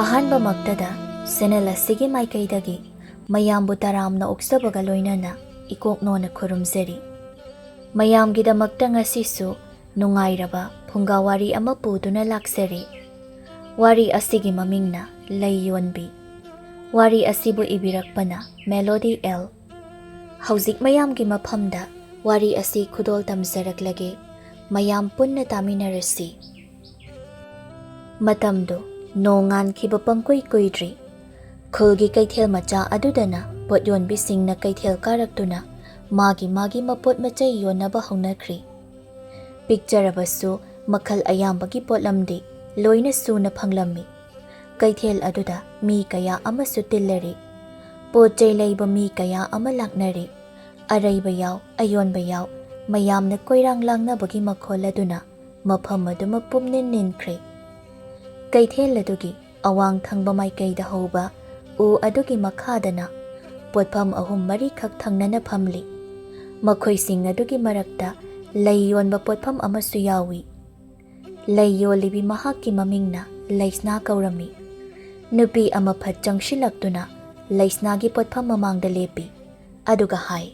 ꯑꯍꯥꯟꯕ ꯃꯛꯇꯗ ꯆꯦꯅꯦꯜ ꯑꯁꯤꯒꯤ ꯃꯥꯏꯀꯩꯗꯒꯤ ꯃꯌꯥꯝꯕꯨ ꯇꯔꯥꯝꯅ ꯑꯣꯛꯆꯕꯒ ꯂꯣꯏꯅꯅ ꯏꯀꯣꯛꯅꯣꯅ ꯈꯨꯔꯨꯝꯖꯔꯤ꯫ ꯃꯌꯥꯝꯒꯤꯗꯃꯛꯇ ꯉꯁꯤꯁꯨ ꯅꯨꯡꯉꯥꯏꯔꯕ ꯐꯨꯡꯒꯥ ꯋꯥꯔꯤ ꯑꯃ ꯄꯨꯗꯨꯅ ꯂꯥꯛꯆꯔꯤ꯫ ꯋꯥꯔꯤ ꯑꯁꯤꯒꯤ ꯃꯃꯤꯡꯅ ꯂꯩ ꯌꯣꯟꯕꯤ꯫ ꯋꯥꯔꯤ ꯑꯁꯤꯕꯨ ꯏꯕꯤꯔꯛꯄꯅ ꯃꯦꯂꯣꯗꯤ ꯑꯦꯜ꯫ ꯍꯧꯖꯤꯛ ꯃꯌꯥꯝꯒꯤ ꯃꯐꯝꯗ ꯋꯥꯔꯤ ꯑꯁꯤ ꯈꯨꯗꯣꯜ ꯇꯝꯖꯔꯛꯂꯒꯦ, ꯃꯌꯥꯝ ꯄꯨꯟꯅ ꯇꯥꯃꯤꯟꯅꯔꯁꯤ꯫ ꯃꯇꯝꯗꯨ ꯅꯣꯡ ꯉꯥꯟꯈꯤꯕ ꯄꯪꯀꯨꯏ ꯀꯨꯏꯗ꯭ꯔꯤ꯫ ꯈꯨꯜꯒꯤ ꯀꯩꯊꯦꯜ ꯃꯆꯥ ꯑꯗꯨꯗꯅ ꯄꯣꯠꯌꯣꯟꯕꯤꯁꯤꯡꯅ ꯀꯩꯊꯦꯜ ꯀꯥꯔꯛꯇꯨꯅ ꯃꯥꯒꯤ ꯃꯄꯣꯠ ꯃꯆꯩ ꯌꯣꯟꯅꯕ ꯍꯧꯅꯈ꯭ꯔꯤ꯫ ꯄꯤꯛꯆꯔꯕꯁꯨ ꯃꯈꯜ ꯑꯌꯥꯝꯕꯒꯤ ꯄꯣꯠꯂꯝꯗꯤ ꯂꯣꯏꯅ ꯁꯨꯅ ꯐꯪꯂꯝꯃꯤ꯫ ꯀꯩꯊꯦꯜ ꯑꯗꯨꯗ ꯃꯤ ꯀꯌా ꯑꯃꯁꯨ ꯇꯤꯜꯂꯔꯤ꯫ ꯄꯣꯠ ꯆꯩ ꯂꯩꯕ ꯃꯤ ꯀꯌꯥ ꯑꯃ ꯂꯥꯛꯅꯔꯤ꯫ ꯑꯔꯩꯕ ꯌꯥꯎ, ꯑꯌꯣꯟꯕ ꯌꯥꯎ, ꯃꯌꯥꯝꯅ ꯀꯣꯏꯔꯥꯡ ꯂꯥꯡꯅꯕꯒꯤ ꯃꯈꯣꯜ ꯑꯗꯨꯅ ꯃꯐꯝ ꯑꯗꯨꯃ ꯄꯨꯝꯅꯤꯟ ꯅꯤꯟꯈ꯭ꯔꯦ꯫ ꯀꯩꯊꯦꯜ ꯑꯗꯨꯒꯤ ꯑꯋꯥꯡ ꯊꯪꯕ ꯃꯥꯏꯀꯩꯗ ꯍꯧꯕ ꯎ ꯑꯗꯨꯒꯤ ꯃꯈꯥꯗꯅ ꯄꯣꯠꯐꯝ 3-4ꯈꯛ ꯊꯪꯅꯅ ꯐꯝꯂꯤ꯫ ꯃꯈꯣꯏꯁꯤꯡ ꯑꯗꯨꯒꯤ ꯃꯔꯛꯇ ꯂꯩ ꯌꯣꯟꯕ ꯄꯣꯠꯐꯝ ꯑꯃꯁꯨ ꯌꯥꯎꯏ꯫ ꯂꯩ ꯌꯣꯜꯂꯤꯕꯤ ꯃꯍꯥꯛꯀꯤ ꯃꯃꯤꯡꯅ ꯂꯩꯁꯅꯥ ꯀꯧꯔꯝꯃꯤ꯫ ꯅꯨꯄꯤ ꯑꯃ ꯐꯠ ꯆꯪꯁꯤꯜꯂꯛꯇꯨꯅ ꯂꯩꯁꯅꯥꯒꯤ ꯄꯣꯠꯐꯝ ꯃꯃꯥꯡꯗ ꯂꯦꯞꯄꯤ, ꯑꯗꯨꯒ ꯍꯥꯏ,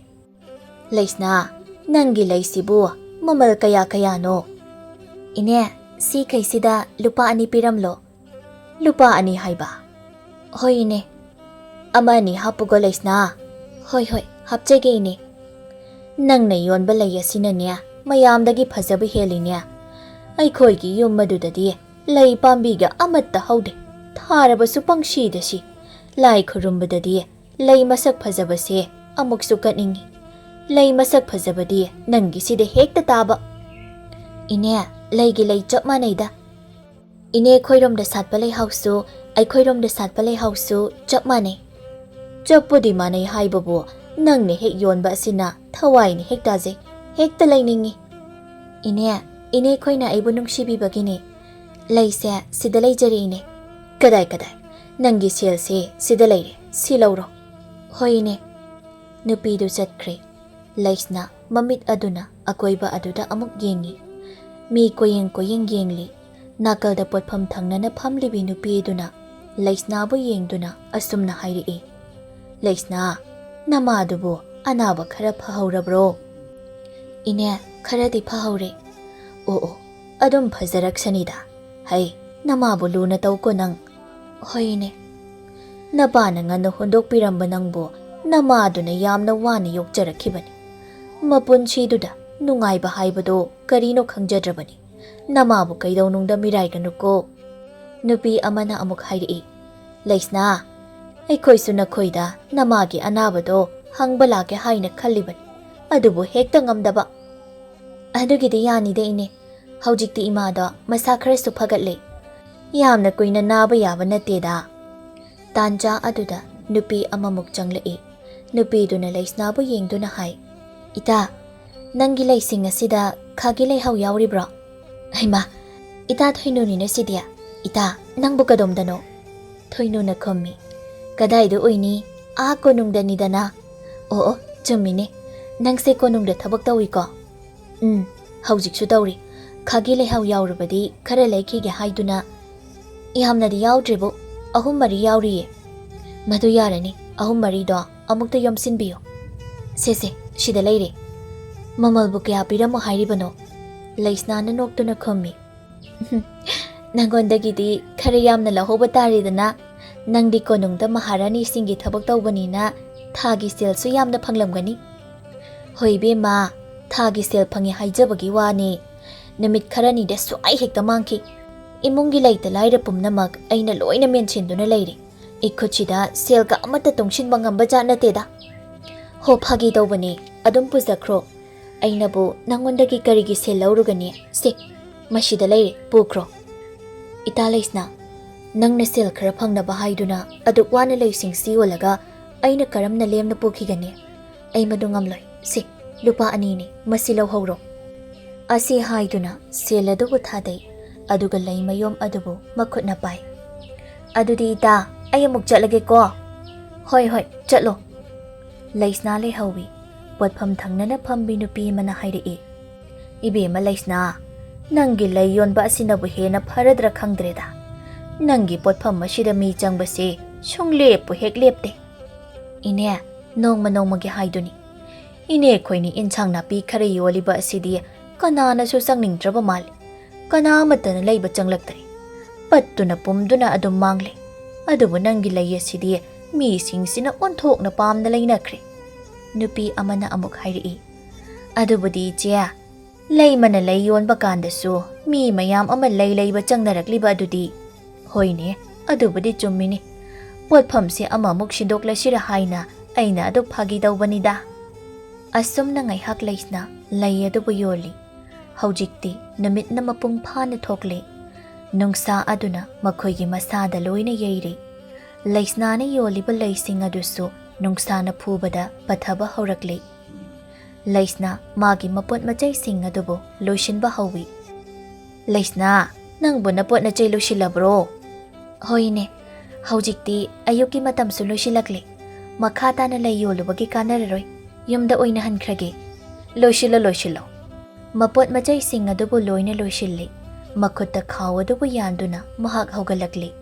"ꯂꯩꯁꯅꯥ, ꯅꯪꯒꯤ ꯂꯩꯁꯤꯕꯨ ꯃꯃꯜ ꯀꯌꯥꯅꯣ?" "ꯏꯅꯦ, ꯁꯤꯈꯩꯁꯤꯗ ꯂꯨꯄꯥ 2 ꯄꯤꯔꯝꯂꯣ." "ꯂꯨꯄꯥ 2 ꯍꯥꯏꯕ?" "ꯍꯣꯏ ꯏꯅꯦ." "ꯑꯃ 2 ꯍꯥꯞꯄꯨꯀꯣ ꯂꯩꯁꯅꯥ." "ꯍꯣꯏ ꯍꯥꯞꯆꯒꯦ ꯏꯅꯦ." "ꯅꯪꯅ ꯌꯣꯟꯕ ꯂꯩ ꯑꯁꯤꯅꯅꯦ ꯃꯌꯥꯝꯗꯒꯤ ꯐꯖꯕ ꯍꯦꯜꯂꯤꯅꯦ꯫ ꯑꯩꯈꯣꯏꯒꯤ ꯌꯨꯝ ꯑꯗꯨꯗꯗꯤ ꯂꯩ ꯄꯥꯝꯕꯤꯒ ꯑꯃꯠꯇ ꯍꯧꯗꯦ, ꯊꯥꯔꯕꯁꯨ ꯄꯪꯁꯤꯗ ꯁꯤ꯫ ꯂꯥꯏ ꯈꯨꯔꯨꯝꯕꯗꯗꯤ ꯂꯩ ꯃꯁꯛ ꯐꯖꯕꯁꯦ ꯑꯃꯨꯛꯁꯨ ꯀꯠꯅꯤꯡꯉꯤ, ꯂꯩ ꯃꯁꯛ ꯐꯖꯕꯗꯤ ꯅꯪꯒꯤꯁꯤꯗ ꯍꯦꯛꯇ ꯇꯥꯕ." "ꯏꯅꯦ, ꯂꯩꯒꯤ ꯂꯩ ꯆꯞ ꯃꯥꯟꯅꯩꯗ. ꯏꯅꯦ ꯈꯣꯏꯔꯣꯝꯗ ꯁꯥꯠꯄ ꯂꯩꯍꯥꯎꯁꯨ ꯑꯩꯈꯣꯏꯔꯣꯝꯗ ꯁꯥꯠꯄ ꯂꯩꯍꯥꯎꯁꯨ ꯆꯞ ꯃꯥꯟꯅꯩ." "ꯆꯞꯄꯨꯗꯤ ꯃꯥꯟꯅꯩ ꯍꯥꯏꯕꯕꯨ ꯅꯪꯅ ꯍꯦꯛ ꯌꯣꯟꯕ ꯑꯁꯤꯅ ꯊꯋꯥꯏꯅ ꯍꯦꯛ ꯇꯥꯖꯩ, ꯍꯦꯛꯇ ꯂꯩꯅꯤꯡꯉꯤ." "ꯏꯅꯦ ꯈꯣꯏꯅ ꯑꯩꯕꯨ ꯅꯨꯡꯁꯤꯕꯤꯕꯒꯤꯅꯦ. ꯂꯩꯁꯦ ꯁꯤꯗ ꯂꯩꯖꯔꯤ ꯏꯅꯦ." "ꯀꯗꯥꯏ? ꯅꯪꯒꯤ ꯁꯦꯜꯁꯦ ꯁꯤꯗ ꯂꯩꯔꯦ, ꯁꯤ ꯂꯧꯔꯣ." "ꯍꯣꯏ ꯏꯅꯦ." ꯅꯨꯄꯤꯗꯨ ꯆꯠꯈ꯭ꯔꯦ꯫ ꯂꯩꯁꯅꯥ ꯃꯃꯤꯠ ꯑꯗꯨꯅ ꯑꯀꯣꯏꯕ ꯑꯗꯨꯗ ꯑꯃꯨꯛ ꯌꯦꯡꯉꯤ꯫ ꯃꯤ ꯀꯣꯌꯦꯡ ꯌꯦꯡꯂꯤ꯫ ꯅꯥꯀꯜꯗ ꯄꯣꯠꯐꯝ ꯊꯪꯅꯅ ꯐꯝꯂꯤꯕꯤ ꯅꯨꯄꯤ ꯑꯗꯨꯅ ꯂꯩꯁꯅꯥꯕꯨ ꯌꯦꯡꯗꯨꯅ ꯑꯁꯨꯝꯅ ꯍꯥꯏꯔꯛꯏ, "ꯂꯩꯁꯅꯥ, ꯅꯃꯥꯗꯨꯕꯨ ꯑꯅꯥꯕ ꯈꯔ ꯐꯍꯧꯔꯕ꯭ꯔꯣ?" "ꯏꯅꯦ, ꯈꯔꯗꯤ ꯐꯍꯧꯔꯦ." "ꯑꯣ, ꯑꯗꯨꯝ ꯐꯖꯔꯛꯁꯅꯤꯗ. ꯍꯩ, ꯅꯃꯥꯕꯨ ꯂꯨꯅ ꯇꯧꯀꯣ ꯅꯪ." "ꯍꯣꯏ ꯏꯅꯦ." "ꯅꯄꯥꯅ ꯉꯟꯅ ꯍꯨꯟꯗꯣꯛꯄꯤꯔꯝꯕ ꯅꯪꯕꯨ ꯅꯃꯥꯗꯨꯅ ꯌꯥꯝꯅ ꯋꯥꯅ ꯌꯣꯛꯆꯔꯛꯈꯤꯕꯅꯤ. ꯃꯄꯨꯟꯁꯤꯗꯨꯗ ꯅꯨꯡꯉꯥꯏꯕ ꯍꯥꯏꯕꯗꯣ ꯀꯔꯤꯅꯣ ꯈꯪꯖꯗ꯭ꯔꯕꯅꯤ. ꯅꯃꯥꯕꯨ ꯀꯩꯗꯧꯅꯨꯡꯗ ꯃꯤꯔꯥꯏꯒꯅꯨꯀꯣ." ꯅꯨꯄꯤ ꯑꯃꯅ ꯑꯃꯨꯛ ꯍꯥꯏꯔꯛꯏ, "ꯂꯩꯁꯅꯥ, ꯑꯩꯈꯣꯏꯁꯨ ꯅꯈꯣꯏꯗ ꯅꯃꯥꯒꯤ ꯑꯅꯥꯕꯗꯣ ꯍꯪꯕ ꯂꯥꯛꯀꯦ ꯍꯥꯏꯅ ꯈꯜꯂꯤꯕꯅꯤ, ꯑꯗꯨꯕꯨ ꯍꯦꯛꯇ ꯉꯝꯗꯕ." "ꯑꯗꯨꯒꯤꯗꯤ ꯌꯥꯅꯤꯗ ꯏꯅꯦ. ꯍꯧꯖꯤꯛꯇꯤ ꯏꯃꯥꯗꯣ ꯃꯁꯥ ꯈꯔꯁꯨ ꯐꯒꯠꯂꯦ. ꯌꯥꯝꯅ ꯀꯨꯏꯅ ꯅꯥꯕ ꯌꯥꯕ ꯅꯠꯇꯦꯗ." ꯇꯥꯟꯖꯥ ꯑꯗꯨꯗ ꯅꯨꯄꯤ ꯑꯃꯃꯨꯛ ꯆꯪꯂꯛꯏ꯫ ꯅꯨꯄꯤꯗꯨꯅ ꯂꯩꯁꯅꯥꯕꯨ ꯌꯦꯡꯗꯨꯅ ꯍꯥꯏ, "ꯏꯇꯥ, ꯅꯪꯒꯤ ꯂꯩꯁꯤꯡ ꯑꯁꯤꯗ ꯈꯥꯒꯤ ꯂꯩꯍꯥꯎ ꯌꯥꯎꯔꯤꯕ꯭ꯔꯣ?" "ꯍꯩꯃꯥ, ꯏꯇꯥ ꯊꯣꯏꯅꯨꯅꯤꯅꯦ ꯁꯤꯗꯤ. ꯏꯇꯥ, ꯅꯪꯕꯨ ꯀꯗꯣꯝꯗꯅꯣ?" ꯊꯣꯏꯅꯨꯅ ꯈꯨꯝꯃꯤ, "ꯀꯗꯥꯏꯗ ꯑꯣꯏꯅꯤ? ꯀꯣꯅꯨꯡꯗꯅꯤꯗꯅ." "ꯑꯣ, ꯆꯨꯝꯃꯤꯅꯦ. ꯅꯪꯁꯦ ꯀꯣꯅꯨꯡꯗ ꯊꯕꯛ ꯇꯧꯏꯀꯣ?" "ꯍꯧꯖꯤꯛꯁꯨ ꯇꯧꯔꯤ. ꯈꯥꯒꯤ ꯂꯩꯍꯥꯎ ꯌꯥꯎꯔꯕꯗꯤ ꯈꯔ ꯂꯩꯈꯤꯒꯦ ꯍꯥꯏꯗꯨꯅ." "ꯌꯥꯝꯅꯗꯤ ꯌꯥꯎꯗ꯭ꯔꯤꯕꯨ, 3-4 ꯌꯥꯎꯔꯤꯌꯦ." "ꯃꯗꯨ ꯌꯥꯔꯅꯤ. 3-4ꯗꯣ ꯑꯃꯨꯛꯇ ꯌොꯝꯁꯤꯟꯕꯤꯌꯨ." "ꯁꯦ, ꯁꯤꯗ ꯂꯩꯔꯦ." "ꯃꯃꯜꯕꯨ ꯀꯌꯥ ꯄꯤꯔꯝꯃꯣ ꯍꯥꯏꯔꯤꯕꯅꯣ?" ꯂꯩꯁꯅꯥꯅ ꯅꯣꯛꯇꯨꯅ ꯈꯨꯝꯃꯤ, "ꯅꯪꯉꯣꯟꯗꯒꯤꯗꯤ ꯈꯔ ꯌꯥꯝꯅ ꯂꯧꯍꯧꯕ ꯇꯥꯔꯦꯗꯅ. ꯅꯪꯗꯤ ꯀꯣꯅꯨꯡꯗ ꯃꯍꯥꯔꯥꯅꯤꯁꯤꯡꯒꯤ ꯊꯕꯛ ꯇꯧꯕꯅꯤꯅ ꯊꯥꯒꯤ ꯁꯦꯜꯁꯨ ꯌꯥꯝꯅ ꯐꯪꯂꯝꯒꯅꯤ." "ꯍꯣꯏ ꯏꯕꯦꯝꯃ, ꯊꯥꯒꯤ ꯁꯦꯜ ꯐꯪꯉꯤ ꯍꯥꯏꯖꯕꯒꯤ ꯋꯥꯅꯤ. ꯅꯨꯃꯤꯠ ꯈꯔꯅꯤꯗ ꯁꯨꯃꯥꯏ ꯍꯦꯛꯇ ꯃꯥꯡꯈꯤ꯫ ꯏꯃꯨꯡꯒꯤ ꯂꯩꯇ ꯂꯥꯏꯔ ꯄꯨꯝꯅꯃꯛ ꯑꯩꯅ ꯂꯣꯏꯅ ꯃꯦꯟꯁꯤꯟꯗꯨꯅ ꯂꯩꯔꯦ. ꯏꯈꯨꯠꯁꯤꯗ ꯁꯦꯜꯒ ꯑꯃꯠꯇ ꯇꯨꯡꯁꯤꯟꯕ ꯉꯝꯕ ꯖꯥꯠ ꯅꯠꯇꯦꯗ." "ꯍꯣ, ꯐꯥꯒꯤ ꯇꯧꯕꯅꯤ. ꯑꯗꯨꯝ ꯄꯨꯖꯈ꯭ꯔꯣ. ꯑꯩꯅꯕꯨ ꯅꯪꯉꯣꯟꯗꯒꯤ ꯀꯔꯤꯒꯤ ꯁꯦꯜ ꯂꯧꯔꯨꯒꯅꯤ? ꯁꯦ, ꯃꯁꯤꯗ ꯂꯩꯔꯦ, ꯄꯨꯈ꯭ꯔꯣ." "ꯏꯇꯥ ꯂꯩꯁꯅꯥ, ꯅꯪꯅ ꯁꯦꯜ ꯈꯔ ꯐꯪꯅꯕ ꯍꯥꯏꯗꯨꯅ ꯑꯗꯨꯛ ꯋꯥꯅ ꯂꯩꯁꯤꯡꯁꯤ ꯌꯣꯜꯂꯒ ꯑꯩꯅ ꯀꯔꯝꯅ ꯂꯦꯝꯅ ꯄꯨꯈꯤꯒꯅꯤ? ꯑꯩ ꯃꯗꯨ ꯉꯝꯂꯣꯏ. ꯁꯤ, ꯂꯨꯄꯥ 2ꯅꯤ, ꯃꯁꯤ ꯂꯧꯍꯧꯔꯣ." ꯑꯁꯤ ꯍꯥꯏꯗꯨꯅ ꯁꯦꯜ ꯑꯗꯨꯕꯨ ꯊꯥꯗꯩ, ꯑꯗꯨꯒ ꯂꯩ ꯃꯌꯣꯝ ꯑꯗꯨꯕꯨ ꯃꯈꯨꯠꯅ ꯄꯥꯏ꯫ "ꯑꯗꯨꯗꯤ ꯏꯇꯥ, ꯑꯩ ꯑꯃꯨꯛ ꯆꯠꯂꯒꯦꯀꯣ." "ꯍꯣꯏ, ꯆꯠꯂꯣ." ꯂꯩꯁꯅꯥ ꯂꯩꯍꯧꯏ꯫ ꯄꯣꯠꯐꯝ ꯊꯪꯅꯅ ꯐꯝꯕꯤ ꯅꯨꯄꯤ ꯑꯃꯅ ꯍꯥꯏꯔꯛꯏ, "ꯏꯕꯦꯝꯃ ꯂꯩꯁꯅꯥ, ꯅꯪꯒꯤ ꯂꯩ ꯌꯣꯟꯕ ꯑꯁꯤꯅꯕꯨ ꯍꯦꯟꯅ ꯐꯔꯗ꯭ꯔꯥ ꯈꯪꯗ꯭ꯔꯦꯗ. Nangi potpham asida mi changbase sunglepu hek lepte. Ine nongmagi haiduni. Ine khoini insang napi khare yoliba asidi kanana su sangningdraba mali. Kana amatana leiba changlaktari. Pattuna pumduna adum mangle. Adubu nangi lay asidi mi singsina onthokna pamna lainakre. Nupi amana amuk hairi. Adubudi ichea. Lay mana lay yonba kandasu mi mayam ama lay changnaragliba adudi. Hoine adubudi chummini. Potphamsi amamuk shidokla shira haina aina aduk phagi dawbanida. Asumna ngaihak laisna lay adubu yoli. Haujikti namitna mapung phana thokle. Nungsa aduna makhoigi masada loina yeiri. Laisnana yoliba laising adusu nungsana phubada pathaba haurakle. Laisna magi mapot machay sing adubo loishinba hawi. Laisna nangbu napot na chay loishilabro. Hoine haujikti ayuki matamsu loishilakle. Makhata na lay yolubagi kanararoy. Yumda oina hankrage. Loishilo. Mapot machay sing adubo loina loishille. Makhutta khaw adubo yanduna mahak haugalakle.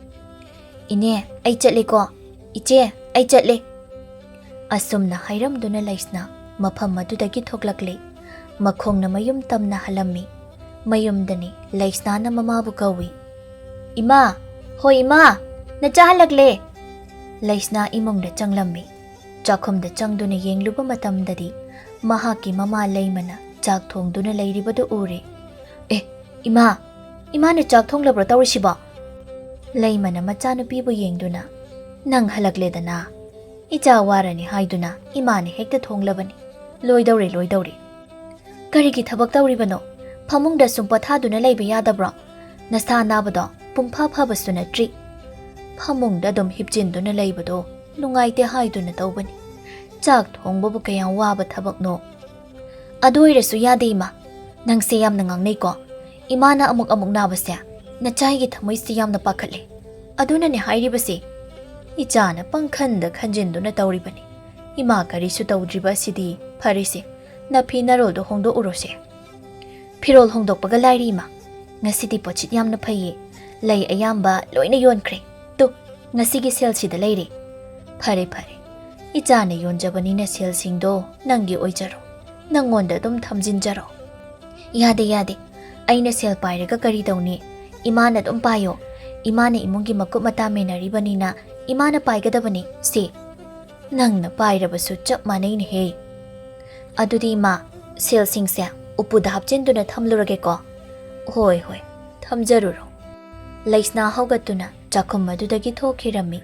Ine ay chatle ko. Iche ay chatle. Asumna hairamduna laisna mafam adudagi thoklakle. Makhongna mayum tamna halammi. Mayumdani laisnana mamabu kawi. Ima! Hoy ima! Nachahalagle! Laisna imongda changlammi. Chakhomda changduna yengluba matamdadi mahaki mama laimana chak thongduna lairibadu ure. Ima! Ima na chak thonglabro tawrishiba? Laimana machanupibu yengduna nang halagledana. Icha warani haiduna imani hekta thonglabani. Loidawre. Karigi thabak tawribano? Phamungda sum pathaduna leiba yadabra? Nasa nabado pumpha phabasu natri. Phamungda dum hipjinduna leibado nungaite haiduna tawbani. Chak thongbabu kayang waba thabak no. Adoirasu yade ima. Nang siyam na ngangnay ko. Imana amuk nabasya. Nachaygi thamoy siyam na pakale. Aduna ni hairibasi. Ichana pangkhanda khanjinduna tawribani. Ima karisu tawdriba sidi pharisi. Na pinaroldo hongdo urose. Pirol hongdokpaga lairi ima. Ngasidi pochit yamna phaye. Lay ayamba loina yonkre. Tu ngasigi sel sida lairi. Phare. Ichana yonjabani na sel singdo nangi oijaro. Nangonda dum thamjinjaro. Yade. Aina sel pairaga kari dawni. Imana dum payo. Imana imungi makup mata menaribani na imana paigadabani si. Nangna pairabasu chap manay ni he. Adudi ima sel singsya upuda hapjinduna thamlurage ko. Hoy. Thamjaruro. Laisna haugatuna chakhum madudagi thokhirami.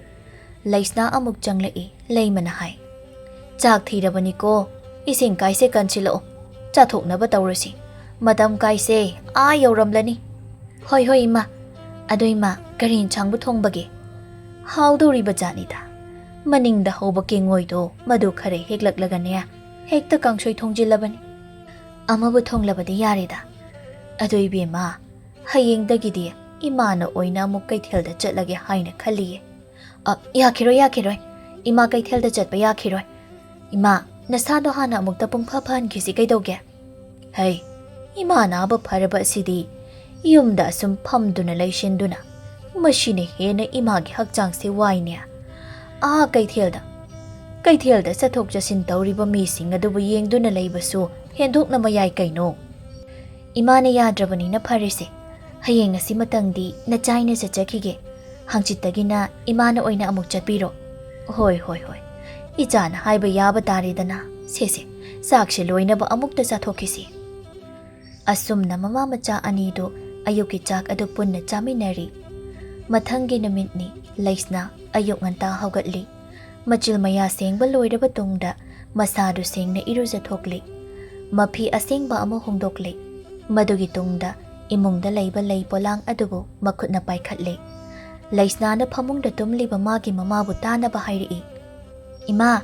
Laisna amuk changlai laimana hai. Chak thirabani ko. Ising kaise kanchilo. Chathoknaba tawrasi. Madam kaise yauramlani. Hoy ima. Ado ima karin changbu thongbage. Haudoriba janida. Maningda hauba kengoido madu khare heklaklagane. Hekta kangsoi thongjilabani. Amabu thonglabadi yarida. Ado ibema hayengdagidi imana oina amuk kaithelda chatlage haina khaliye. Yakiroi. Ima kaithelda chatpa yakiroi. Ima nasado hana amukta pungpha phankisi kaidawge. Hey, imana aba pharaba sidi yumda sum phamduna laishinduna. Mashine hena imagi hakchangse waine. Kaithelda sathok jasin tawriba mising adubu yengduna leibasu hendokna mayai kaino. Imana yadrabani na pharise. Hayeng asi matangdi na chaina chachakige. Hangchitagina imana oina amuk chatpiro. Hoy. Ichana haiba yaba taridana. Sese, sakshi loinaba amukta sathokisi. Asumna mama macha anido ayuki chak adu punna chaminari. Mathangi namitni laisna ayuk nganta haugatli. Machil maya sengba loiraba tungda masadu sengna iruza thokli. Mapi asengba amu hongdokli. Madugi tungda imungda leiba lei polang adubu makhutna paikhatli. Laisna na phamungda tumliba magi mamabu tanaba hairi. Ima,